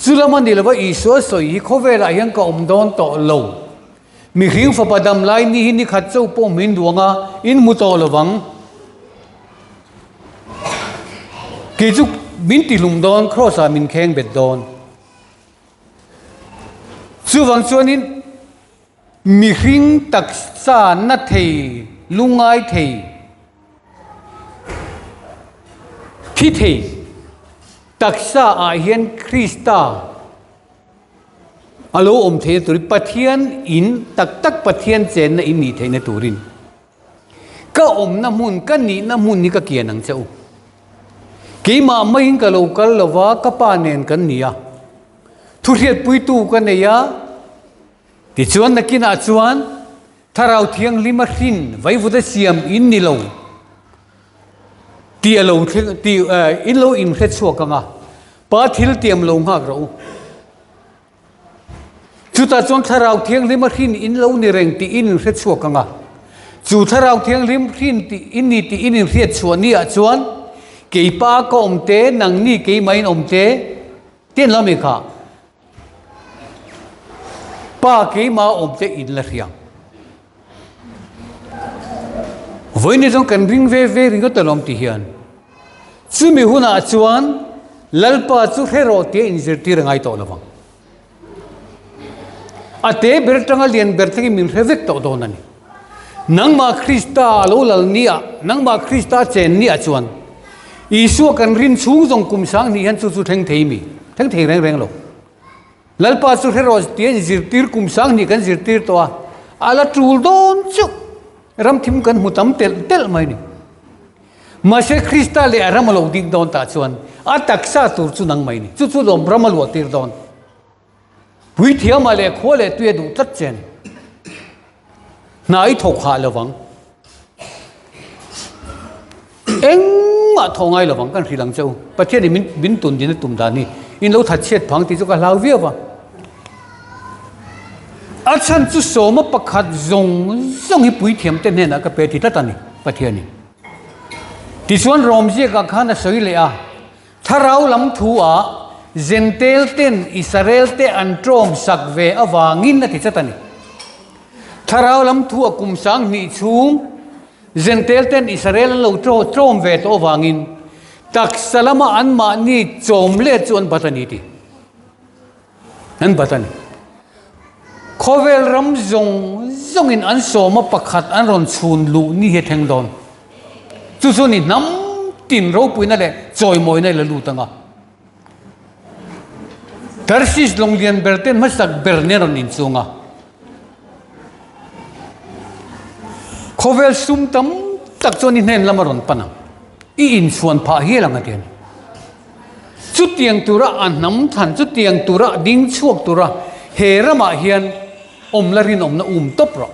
sulaman dilwa Isu soi hi khovela hian ka omdon to lo mi hring fa padam lai ni hi ni khat chau po min duanga in mu to lowang ki chu min ti lum don cross a min kheng bet don chu wang chuanin mi hring taksa na thei lungai thei thi thei taksa a hian Krista alo thei turi pathian in tak pathian chen na in ni thei na turin ka na mun ka ni na mun ni ka kian ang chau ki ma mai ka local lova ka panen kan nia thu riat pui tu ka ne ya ti chuan na kina chuan tharau thiang lima hrin vai vuda siam in ni lo ti alo ti in lo in khet chuak anga pa thil tiam lo ngak ro chuta chuan tharau thiang lima hrin in lo ni reng ti in khet chuak anga chu tharau thiang lim hrin ti in ni ti in riat chuan ni a chuan ke pa ko te nang ni ke mai te ten la me kha pa ke ma te in la riang voi ni jong kan ring ve ring ko talom ti hian chu mi huna chuan lalpa chu hero te in zir ti rangai to lawang ate bertanga lian bertagi min revek to donani nang ma Krista lo lal nia nang ma Krista chen ni a chuan Isu kan rin chung jong kum sang ni han chu theng thei mi theng thei reng lo lalpa chu heros tien zirtir kum sang ni kan zirtir to ala trul don chu ram thim kan mutam tel mai ni ma se Krista le ram lo ding don ta chuan a taksa tur chu nang mai ni chu lom ram lo tir don hui thia ma le kho le tu du tat chen nai thok kha lawang eng ma thongai lawang kan hrilang chau pathian ni bin tun din tum da ni in lo that chet phang ti chu ka lau via wa achan chu soma pakhat zong hi pui thiam te ne na ka pe thi ta ni pathian ni ti chuan rom je ka khana soi le a tharau lam thu a zentel ten Israel te antrom sakve awangin na ti chatani tharau lam thu a kum sang ni chung zentel ten Israel lo trom ve to wangin tak salama an ma ni chom le chuan batani ti an batani khovel ram zong in an soma pakhat an ron chun lu ni he theng don chu ni nam tin ro puina le choi moi na le lu tanga Tarsis longlian berten masak berneron in chunga khovel sum tam tak choni nen lamaron panang I in suan pha hi lang aten chu tiang tura an nam than chu tiang tura ding chuak tura he rama hian larin na top ro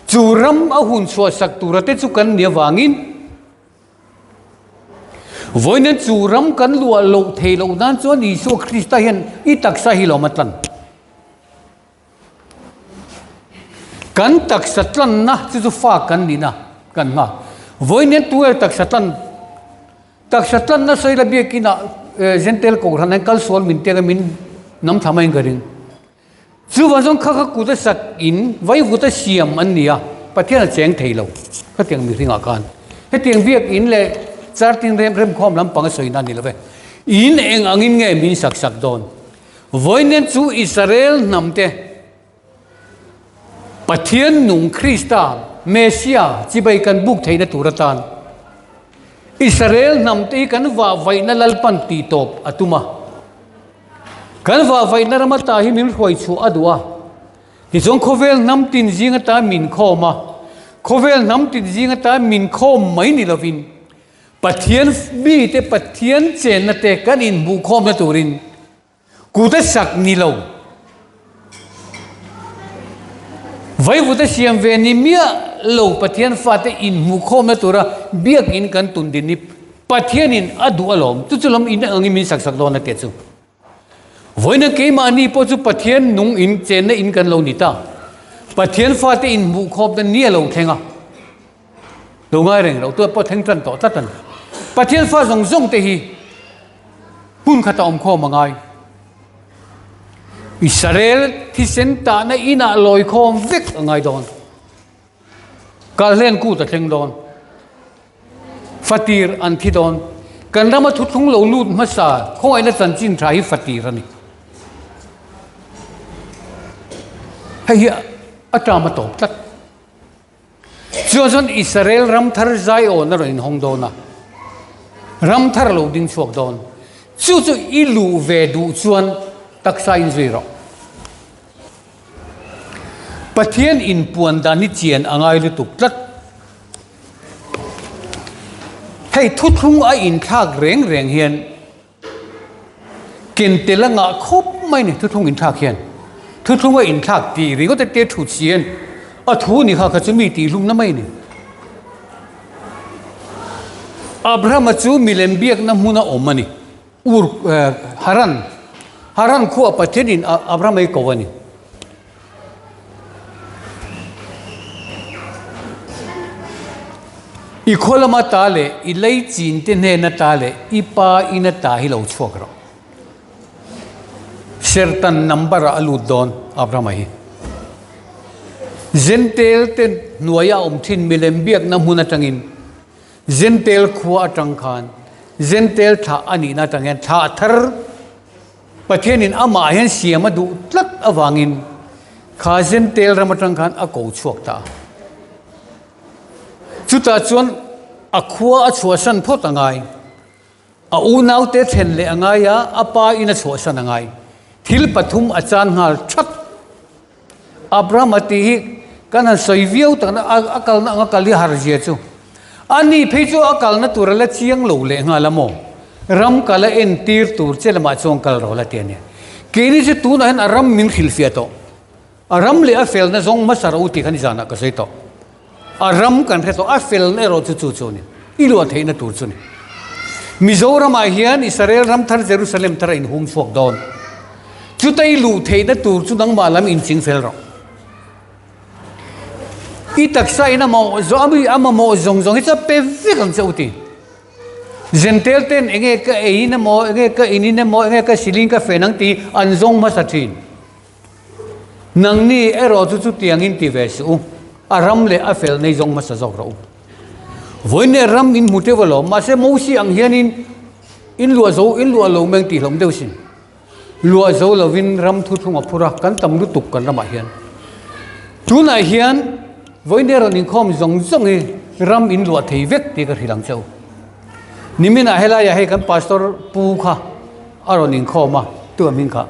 chu ram a hun chua sak tura te chu kan nia wangin voinen chu ram kan lua lo thei lo dan chuan Isu Krista hian I taksa hi lo matlan kan tak satlan na chu fa kan ni na kan nga voinen tu tak satlan na sai la bi kina gentle ko ran kal sol min te min nam thamai garing chu wa jong kha ku ta sak in vai vu ta siam an nia pathian cheng thei lo ka tiang mi ringa kan he tiang biak in le char tin rem khom lam pang soi na ni love in eng angin nge min sak don voinen chu Israel namte pathian nung Krista Mesia chibai kan buk theina turatan Israel namte kan wa vaina lalpan ti top atuma kan wa vaina ramata hi min khoi chu adwa hi jong khovel nam tin jinga ta min khoma khovel nam tin jinga ta min khom mai ni lovin pathian bi te pathian chen na te kan in bu khom na turin ku ta sak ni lo vai vuta siam ve ni mia lo pathian fa te in mu khom na tura biak in kan tun din ni pathian in adu alom tu chulom in angi min sak do na te chu voina ke mani po chu pathian nung in chen na in kan lo ni ta pathian fa te in mu khom ta ni lo thenga lo ngai reng lo tu po theng tran to ta tan pathian fa zong te hi pun khata om kho mangai Israel thi senta na ina loi khom vek ngai don kalhen ku ta theng don fatir an thi don kan rama thu thung lo lut ma sa khoi na chan chin thai fatir ani hay atama top tat chuan Israel ram thar zai on na in hong dona ram thar lo ding chuak don chu ilu ve du chuan taksa in zero pathian in puan dani chian angai lu tuk tat hei thu thung a in thak reng hian kin telanga khop mai ni thu thung in thak hian thu thung a in thak ti ri ko te thu chian a thu ni kha chumi ti lum na mai ni Abraham chu milen biak na huna omani ur haran khu pathian in Abraham ai kowani I kholama tale I lei chin te ne na tale I pa ina ta hi lo chokro certain number alu don Abraham hi zentel te nuaya thin milem biak na huna tangin zentel khuwa atang khan zentel tha ani na tangen tha thar pathianin ama hen siama du tlat awangin kha zentel ramatang khan a ko chuak ta chuta chuan a khua a chuasan phot angai a unau te then le angaya apa ina chuasan angai thil pathum achan ngal thak Abraham ati kana soiviau ta akal na akali harjia chu ani phechu akal na turala chiang lo le ngalamo ram kala en tir tur chelama chong kal rola tene kini se tu na aram min khilfia to aram le a fel na zong masarau ti khani jana ka sei to aram kan re to a fel ne ro chu chu ni ilu a theina tur chu ni Mizoram a hian Israel ram thar Jerusalem thar in hum fuak don chu tai lu theina tur chu dang malam in ching fel ro I taksa ina mo zo ami ama mo zong zong it's a pe kan chauti zentel ten enge ka ina mo enge ka inina mo enge ka siling ka fenang ti an zong ma sathin nang ni ero chu tiang in ti vesu aram le afel nei zong ma sa zok ro voine ram in mutevalo ma se mo si ang hian in luo lo meng ti hlom deu sin luo zo lovin ram thu thunga phura kan tam lu tuk kan rama hian tuna hian voine ron in khom zong zong e ram in luo thei vek ti ka hilang chau nimina hela ya he kan pastor pu kha aron in khoma tu min kha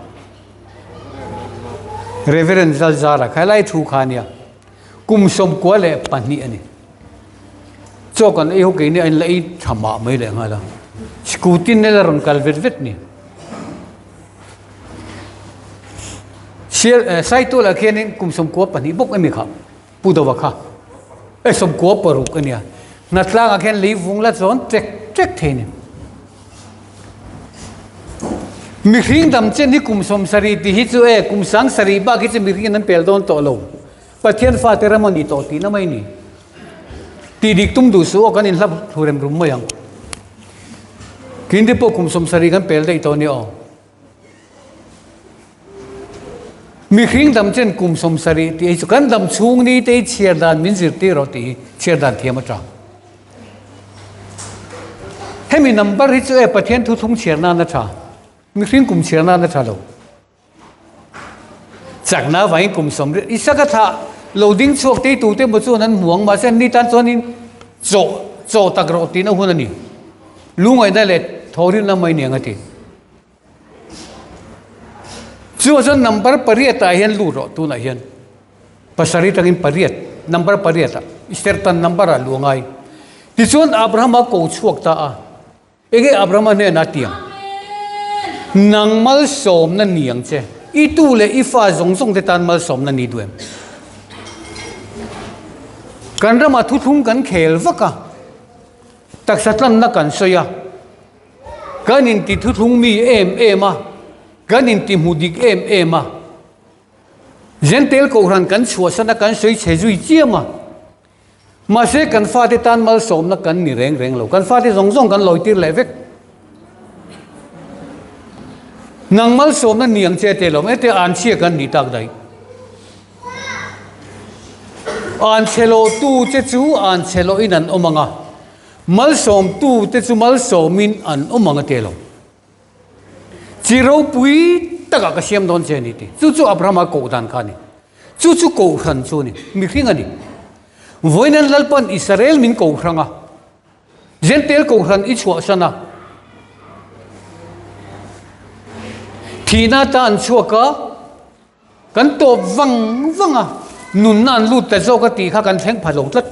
reverend zalzara khalai thu khania kum som ko le pani ani chokan e ho ke ni an lai thama mai le ngala skutin ne ron kal vet ni share sai to la khenin kum som ko pani bok ami kha pu do wa kha e som ko paru kania natla ga khen li vung la zon trek thein mi hring dam chen ni kum som sari ti hi chu e kum sang sari ba ki che mi hring nan pel don to lo pathian fa te ramani to ti na mai ni ti dik tum du su kan in lab thurem rum mayang kin de po kum som sari kan pel dei to ni o mi hring dam chen kum som sari ti chu kan dam chung ni te chiar dan min zir ti ro ti chiar dan thiam atra hemi number hi chu e pathian thu thung chiar na na tha mi hring kum chiar na na tha lo chak na vai kum som ri isaka tha loading chok te tu te mo chu nan muang ma sen ni tan chonin cho tak ro ti na hun ani lungai da le thorin na mai ne ngati chu zon number pariat a hian lu ro tu na hian pasari tangin pariat number pariat certain number a lungai ti chon Abraham a ko chuak ta a ege Abraham ne na tiang nangmal som na niang che I tu le I fa zong zong te tan mal som na ni duem kan rama thu thung kan khel vaka tak satlan na kan soya kanin ti thu thung mi em a kanin ti mudik em a zentel ko ran kan chuasana kan soi chejui chiama ma se kan fa te tan mal som na kan ni reng lo kan fa te zong zong kan loi tir le vek nang mal som na niang che te lo me te an chia kan ni tak dai an chelo tu che chu an chelo in an omanga mal som tu te chu mal somin an omanga te lo chiro pui taka ka siam don che ni ti chu Abraham ko dan khani chú chú cầu khăn chú này mi khi ngani với nên lalpan Israel min cầu khăn à Gentile cầu khăn ít chua sana thì na ta ăn chua cả kan to vang vang à nun nan lut ta zo ka ti kha kan theng phalo tlat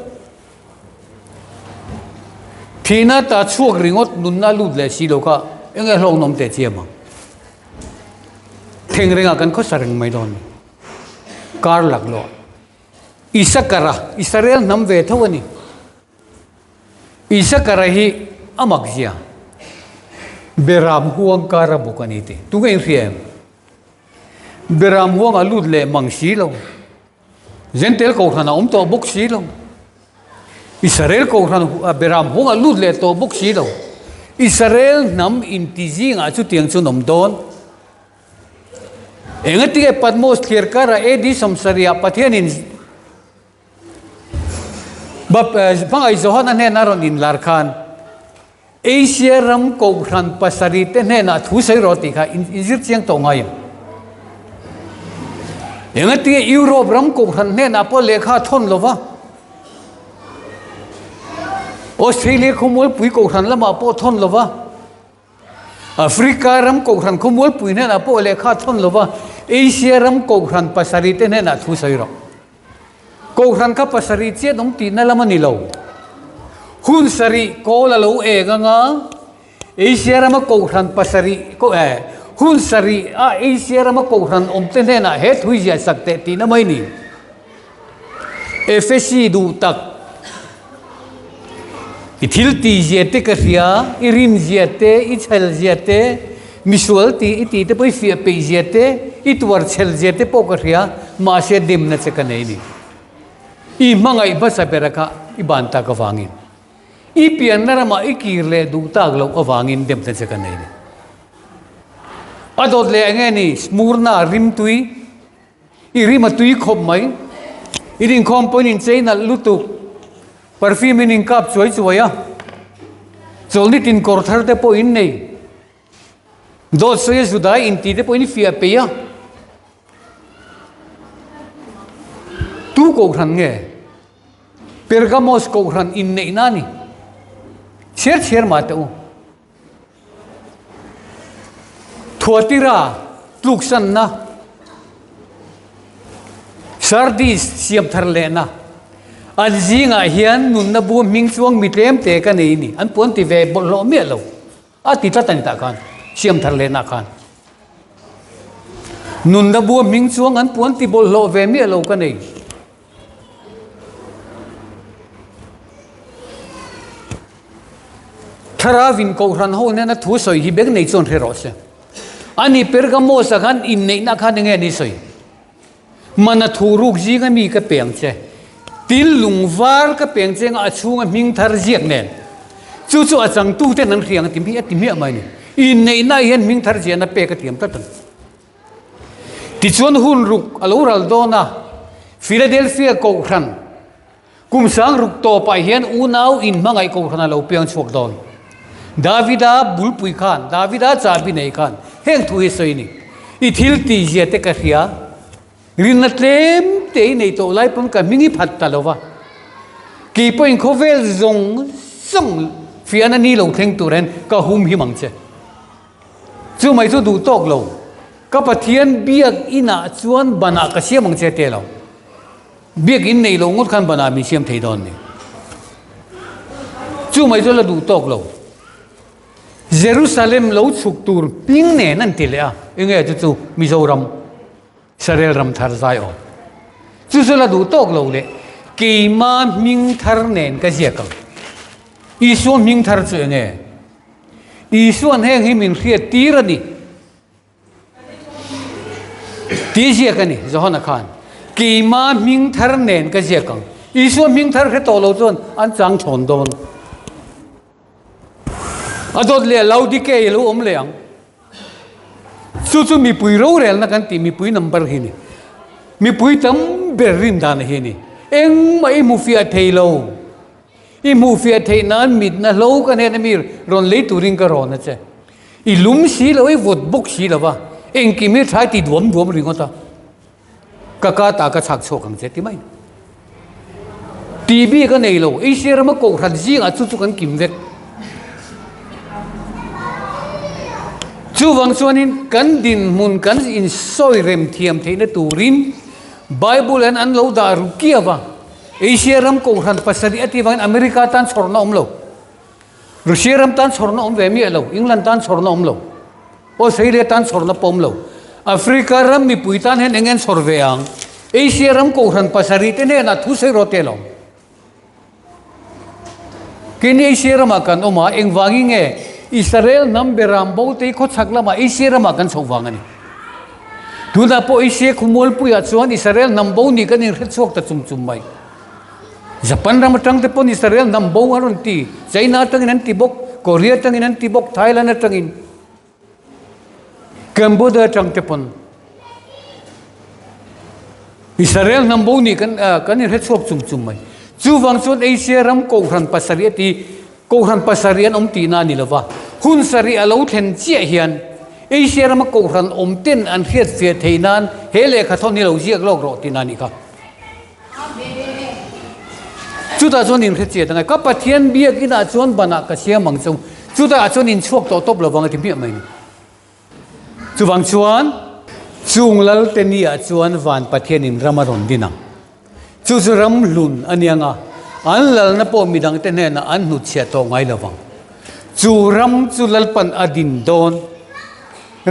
thì na ta chuak ringot nun na lut le si lo ka enge hlong nom te chiama theng ringa kan kho sareng mai don kar lag lo Isakara Israel nam ve thawani Isakara hi amak zia Beram huang kara bukani te tu ngai riem Beram huang alut le mang si lo Gentile ko khana to bok si lo Israel ko khana Beram huang alut le to bok si lo Israel nam intizi nga chu tiang chu nom don engati e Patmos clear kara edi samsaria pathianin bap pangai zohan ane naron in larkhan Asia ram ko khan pasari te ne na thu sei roti kha Egypt chiang to ngai engati Europe ram ko khan ne na po lekha thon lova Australia khumul pui ko khan lama po thon lova Africa ram ko khan khumul pui ne na po lekha thon lova Asia ram ko khan pasari te ne na thu sei ro ko khan ka pasari che dom ti na lama ni lo hun sari ko la lo e nga Asia ram ko khan pasari ko hun sari a Asia ram ko khan om te ne na he thui ja sakte ti na mai ni FSC du tak ithil ti jete ka ria irim jete ichal jete misual ti iti te poi fia pe jete itwar chel jete po ka ria ma se dim na che ka nei ni I mangai basa beraka ibanta ka wangin I pian na ma ikirle du tag lo awangin dem te che ka nei ni adot le nge ni smurna rim tui iri ma tui khop mai iring komponin cheina lutu perfume in kap choi choya cholni tin kor thar te po in nei do soye judai in ti te po in fia pe ya tu ko khan nge Pergamos ko khan in nei nani cher ma te u thuatira tluksan na Sardis siam thar le na an zinga hian nun na bu ming chuang mi tlem te ka nei ni an pon ti ve bol lo me lo a ti ta tan ta khan siam thar le na khan nun na bu ming chuang an pon ti bol lo ve me lo ka nei tharavin ko ran ho ne na thu soi hi bek nei chon re ro se ani Pergamos khan in nei na khan nge ni soi mana thuruk ji ga mi ka peng che tin lung var ka peng cheng a chunga ming thar jiak nen chu chu a chang tu te nan riang tim hi mai ni in nei na hian ming thar je na pe ka tiam ta tan ti chuan hun ruk alo ral do na Philadelphia ko khan kum sang ruk to pa hian unau in mangai ko khan alo piang chuak don Davida bulpui khan Davida chabi nei khan heng thu hi soi ni I thil ti je te ka ria rin na tlem te nei to lai pon ka mingi phat ta lova ki point khovel zong song fiana ni lo theng tu ren ka hum hi mang che chu mai chu du tok lo ka pathian biak ina chuan bana ka siam mang che te lo biak in nei lo ngot khan bana mi siam thei don ni chu mai chu la du tok lo Jerusalem lo chuk tur ping ne nan ti le a enge chu Mizoram Sarel ram thar zai o chu la du tok lo le ki ma ming thar nen ka je ka I so ming thar chu nge I so heng hi min khia tir ni ti je ka ni zohana khan ki ma ming thar nen ka je ka I so ming thar khe to lo chon an chang chon don adot le laudike lo om leang chu mi pui ro rel na kan ti mi pui number hi ni mi pui tam berin dan hi ni eng mai mu fia thailo I mu fia thainan mit na lo kan he na mir ron le turing ka ron che I lum si lo I vot bok si lo wa eng ki mi thai ti duom ringota kaka ta ka chak chok ang cheti mai TV ka nei lo Asia ram ko ran jing a chu chu kan kim vek chu wang chuanin kan din mun kan in soi rem thiam theina turin Bible an lo da ru kiawa Asia ram ko ran pasari ati wang America tan chorna omlo Russia ram tan chorna om ve mi lo England tan chorna omlo Australia tan chorna pomlo Africa ram mi puitan hen engen sorveang Asia ram ko ran pasari te ne na thu se rotelo kini Asia ram akan oma eng wangi nge Israel nam beram bo te ko chakla ma Asia ram akan chowang ani tuna po Asia khumol puya chuan Israel nam bo ni kan in chok ta chum chum mai Japan ram tang te pon Israel nam bo aron ti China tang in tibok Korea tang in tibok Thailand tang in Cambodia tang te pon Israel nam bo ni kan in chok chum chum mai chu wang chuan Asia ram ko ran pasari ti ko ran pasarian om ti na ni lova hun sari alo thlen chia hian Asia ram ko ran om ten an hiat fe theinan hele kha thon ni lo jiak lok ro ti na ni ka chu ta chuan in chia tangai ka pathian biak ina chuan bana ka sia mang chu chu ta chuan in chuak to top lo wang ti mi mai ni chu wang chuan chung lal te ni a chuan van pathian in ramaron dinang chu chu ram lun anianga an lal na po midang te ne na an nu chia to ngai lawang chu ram chu lal pan adin don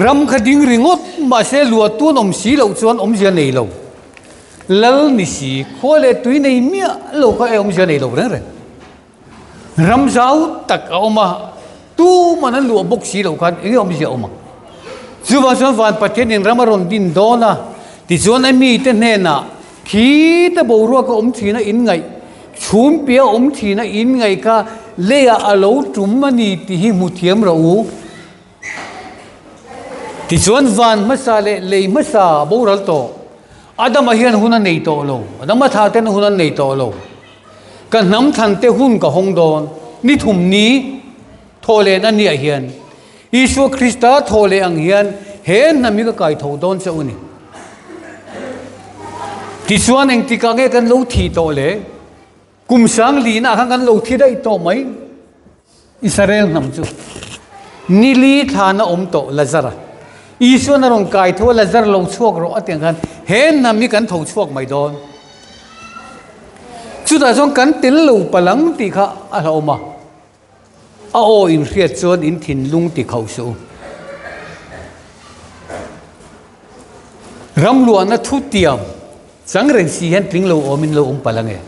ram khading ringot ma se lua tu nom si lo chuan om zia nei lo lal ni si khole tui nei mia lo kha om zia nei lo reng reng ram zau tak oma tu manan lua bok si lo khan e om zia oma chu ba chuan van pathian in ramaron din dona ti chuan ami te ne na khi ta bo ro ko om thina in ngai chum pia om thina in ngai ka leya alo tum mani ti hi mu thiam ro u ti chuan van ma sa le ma sa bo ral to adam hian huna nei to lo adam tha ten huna nei to lo ka nam than te hun ka hong don ni thum ni thole na ni hian Isu Krista thole ang hian hen na mi ka kai tho don cha uni ti chuan eng ti ka nge kan lo thi to le kum sang li na kan lo thi dai to mai Israel nam chu nili thana om to lazara Isu na rong kai tho lazar lo chuak ro ateng kan hen na mi kan tho chuak mai don chu da jong kan til lo palang ti kha a hloma a o in riat chuan in thin lung ti khau su ram luan na thu tiam sang reng si hen tling lo omin lo palange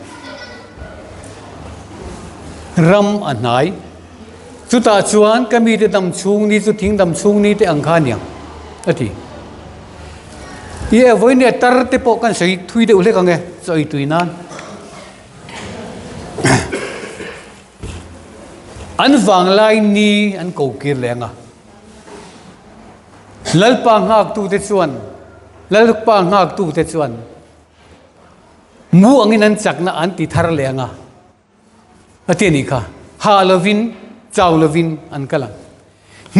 ram anai chu ta chuan kami te dam chung ni chu thing dam chung ni te ang kha nia ati ye voi ne tar te po kan sei thui de ule ka nge choi tuinan an wang lai ni an ko kir lenga lalpa ngak tu te chuan lalpa ngak tu te chuan mu angin an chakna an ti thar lenga ateni kha Halloween chawlovin an kala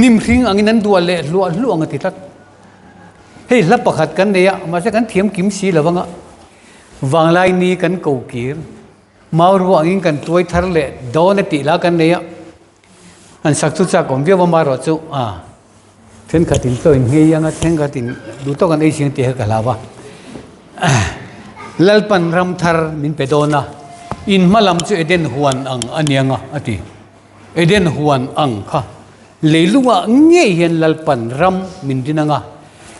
nim ring angin an dual le lu anga ti tat hei la pakhat kan neya ma se kan thiam kim si lawanga wang lai ni kan ko kir mauru angin kan toi thar le don ti la kan neya an sak chu cha kom via ma ro chu then khatin to in nge yang then khatin du to kan ei sing ti ha kalawa lalpan ram thar min pedona in malam chu eden huan ang anianga ati eden huan ang kha leiluwa nge hian lalpan ram min dinanga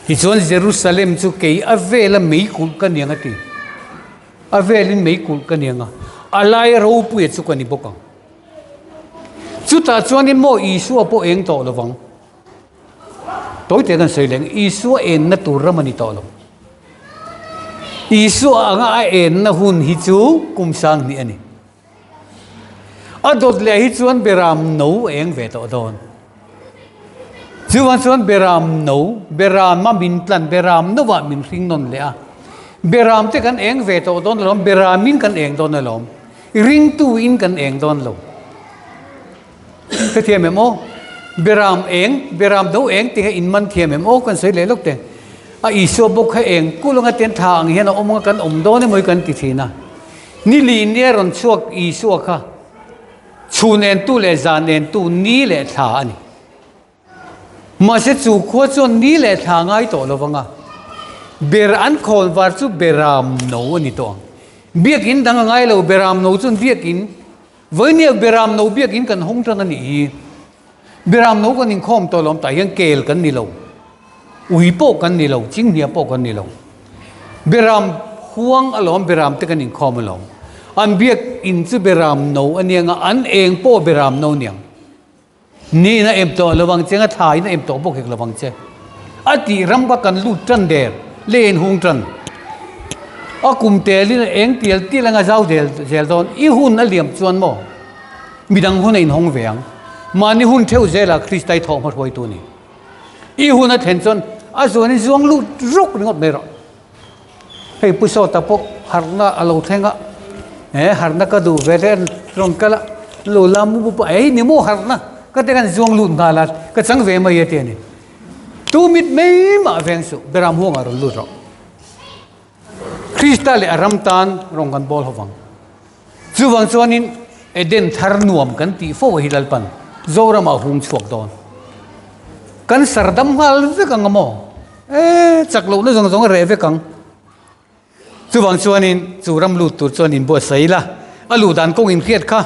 hi chon Jerusalem chu ke avela mei kul kanianga ti avelin mei kul kanianga alai ro pu e chu kani boka chu ta chuan in mo Isu po eng to lowang toi te kan seileng Isu en na tur ramani to lo Isu anga en na hun hi chu kum sang ni ani adot le hi chuan beram no eng ve to don chuan beram no beram ma min plan beram no wa min ring non le a beram te kan eng ve to don lom beramin kan eng don lom ring tu in kan eng don lo thế thiềm em ô beram do eng ti in man thiềm em ô kan sei le lok te iso bok kha eng kulunga ten thang hian omnga kan omdo ne moi kan ti thina ni li ne ron chuak iso kha chunen tu le zanen tu ni le tha ani ma se chu kho chon ni le tha ngai to lowanga ber an khol war chu beram no ani to biakin dang ngai lo beram no chun biakin voinia beram no biakin kan hong tang ani beram no kan in khom to lom ta yang kel kan ni lo ui po kan ni lo ching nia po kan ni lo beram huang alom beram te kan in khom lo an biak in chu beram no anianga an eng po beram no niang ni na em to lawang chenga thai na em to bok hek lawang che ati ram ba kan lu tran der len hung tran akum te li eng tiel tilanga zau del zel don I hun a liam chuan mo midang hun in hong veang mani hun theu zela kristai thong hoi tu ni I hun a then chon a zoni zuang lu ruk ngot me ro hei puso ta po harna alo thenga harna ka du velen ron kala lo lamu bu ai ni mo harna ka te kan zuang lu ngalat ka chang ve ma ye te ni tu mit me ma veng su beram huang ar lu ro kristal le aram tan rong kan bol howang chuwang chuanin eden thar nuam kan ti fo hilal pan zora ma hung chuak don kan sardam hal ve kang mo chak lo na zong zong re ve kang chuwang chuanin churam lu tur chuanin bo saila alu dan kong in khiat kha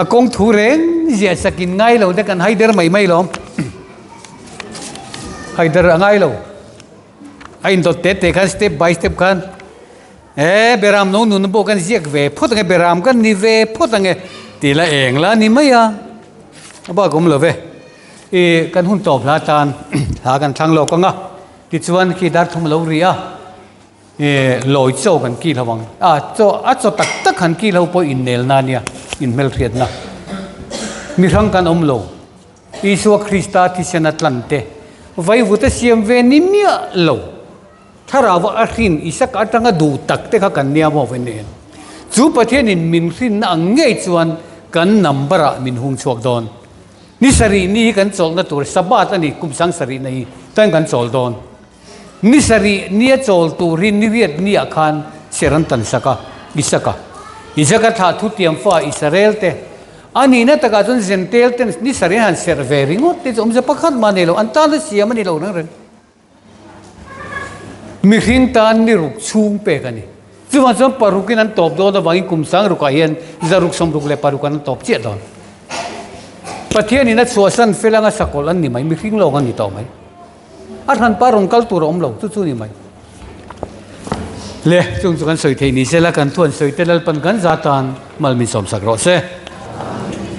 akong thu reng zia sakin ngai lo de kan haider mai lo haider angai lo ain dot te kan step by step kan beram no nun bo kan ziak ve phot nge beram kan ni ve phot nge tila eng la ni maya ba gom lo ve kan hun top la tan ha kan thang lo ka nga ti chuan ki dar thum lo ria loi cho kan ki lawang cho tak kan ki lo po in nel na nia in mel riat na mi rang kan om lo isu krista ti sen atlante vai vuta siam ve ni mia lo tharawa ahin isak atanga du tak te kha kan nia mo venen chu pathian in min rin na ngei chuan kan nambara min hung chuak don ni sari ni kan chol na tur sabat ani kumsang sari nei tan kan chol don ni sari ni chol turin ni riat ni akhan seran tan saka isaka tha thu tiam fa Israel te ani na taka chun zentel ten ni sari han serveringot te om je pakhat manelo antal siam ani lo nang ren mi hin tan ni ruk chung pe kani chuwa chom parukin an top do da wangi kumsang ruka hian zaruk som ruk le parukan top che don pathian ina chuasan felanga sakol an ni mai mi hing lo ngan ni to mai athan parong kal tur om lo chu ni mai le chung kan soi thei ni sela kan thuan soi telal pan kan zatan mal mi som sakro se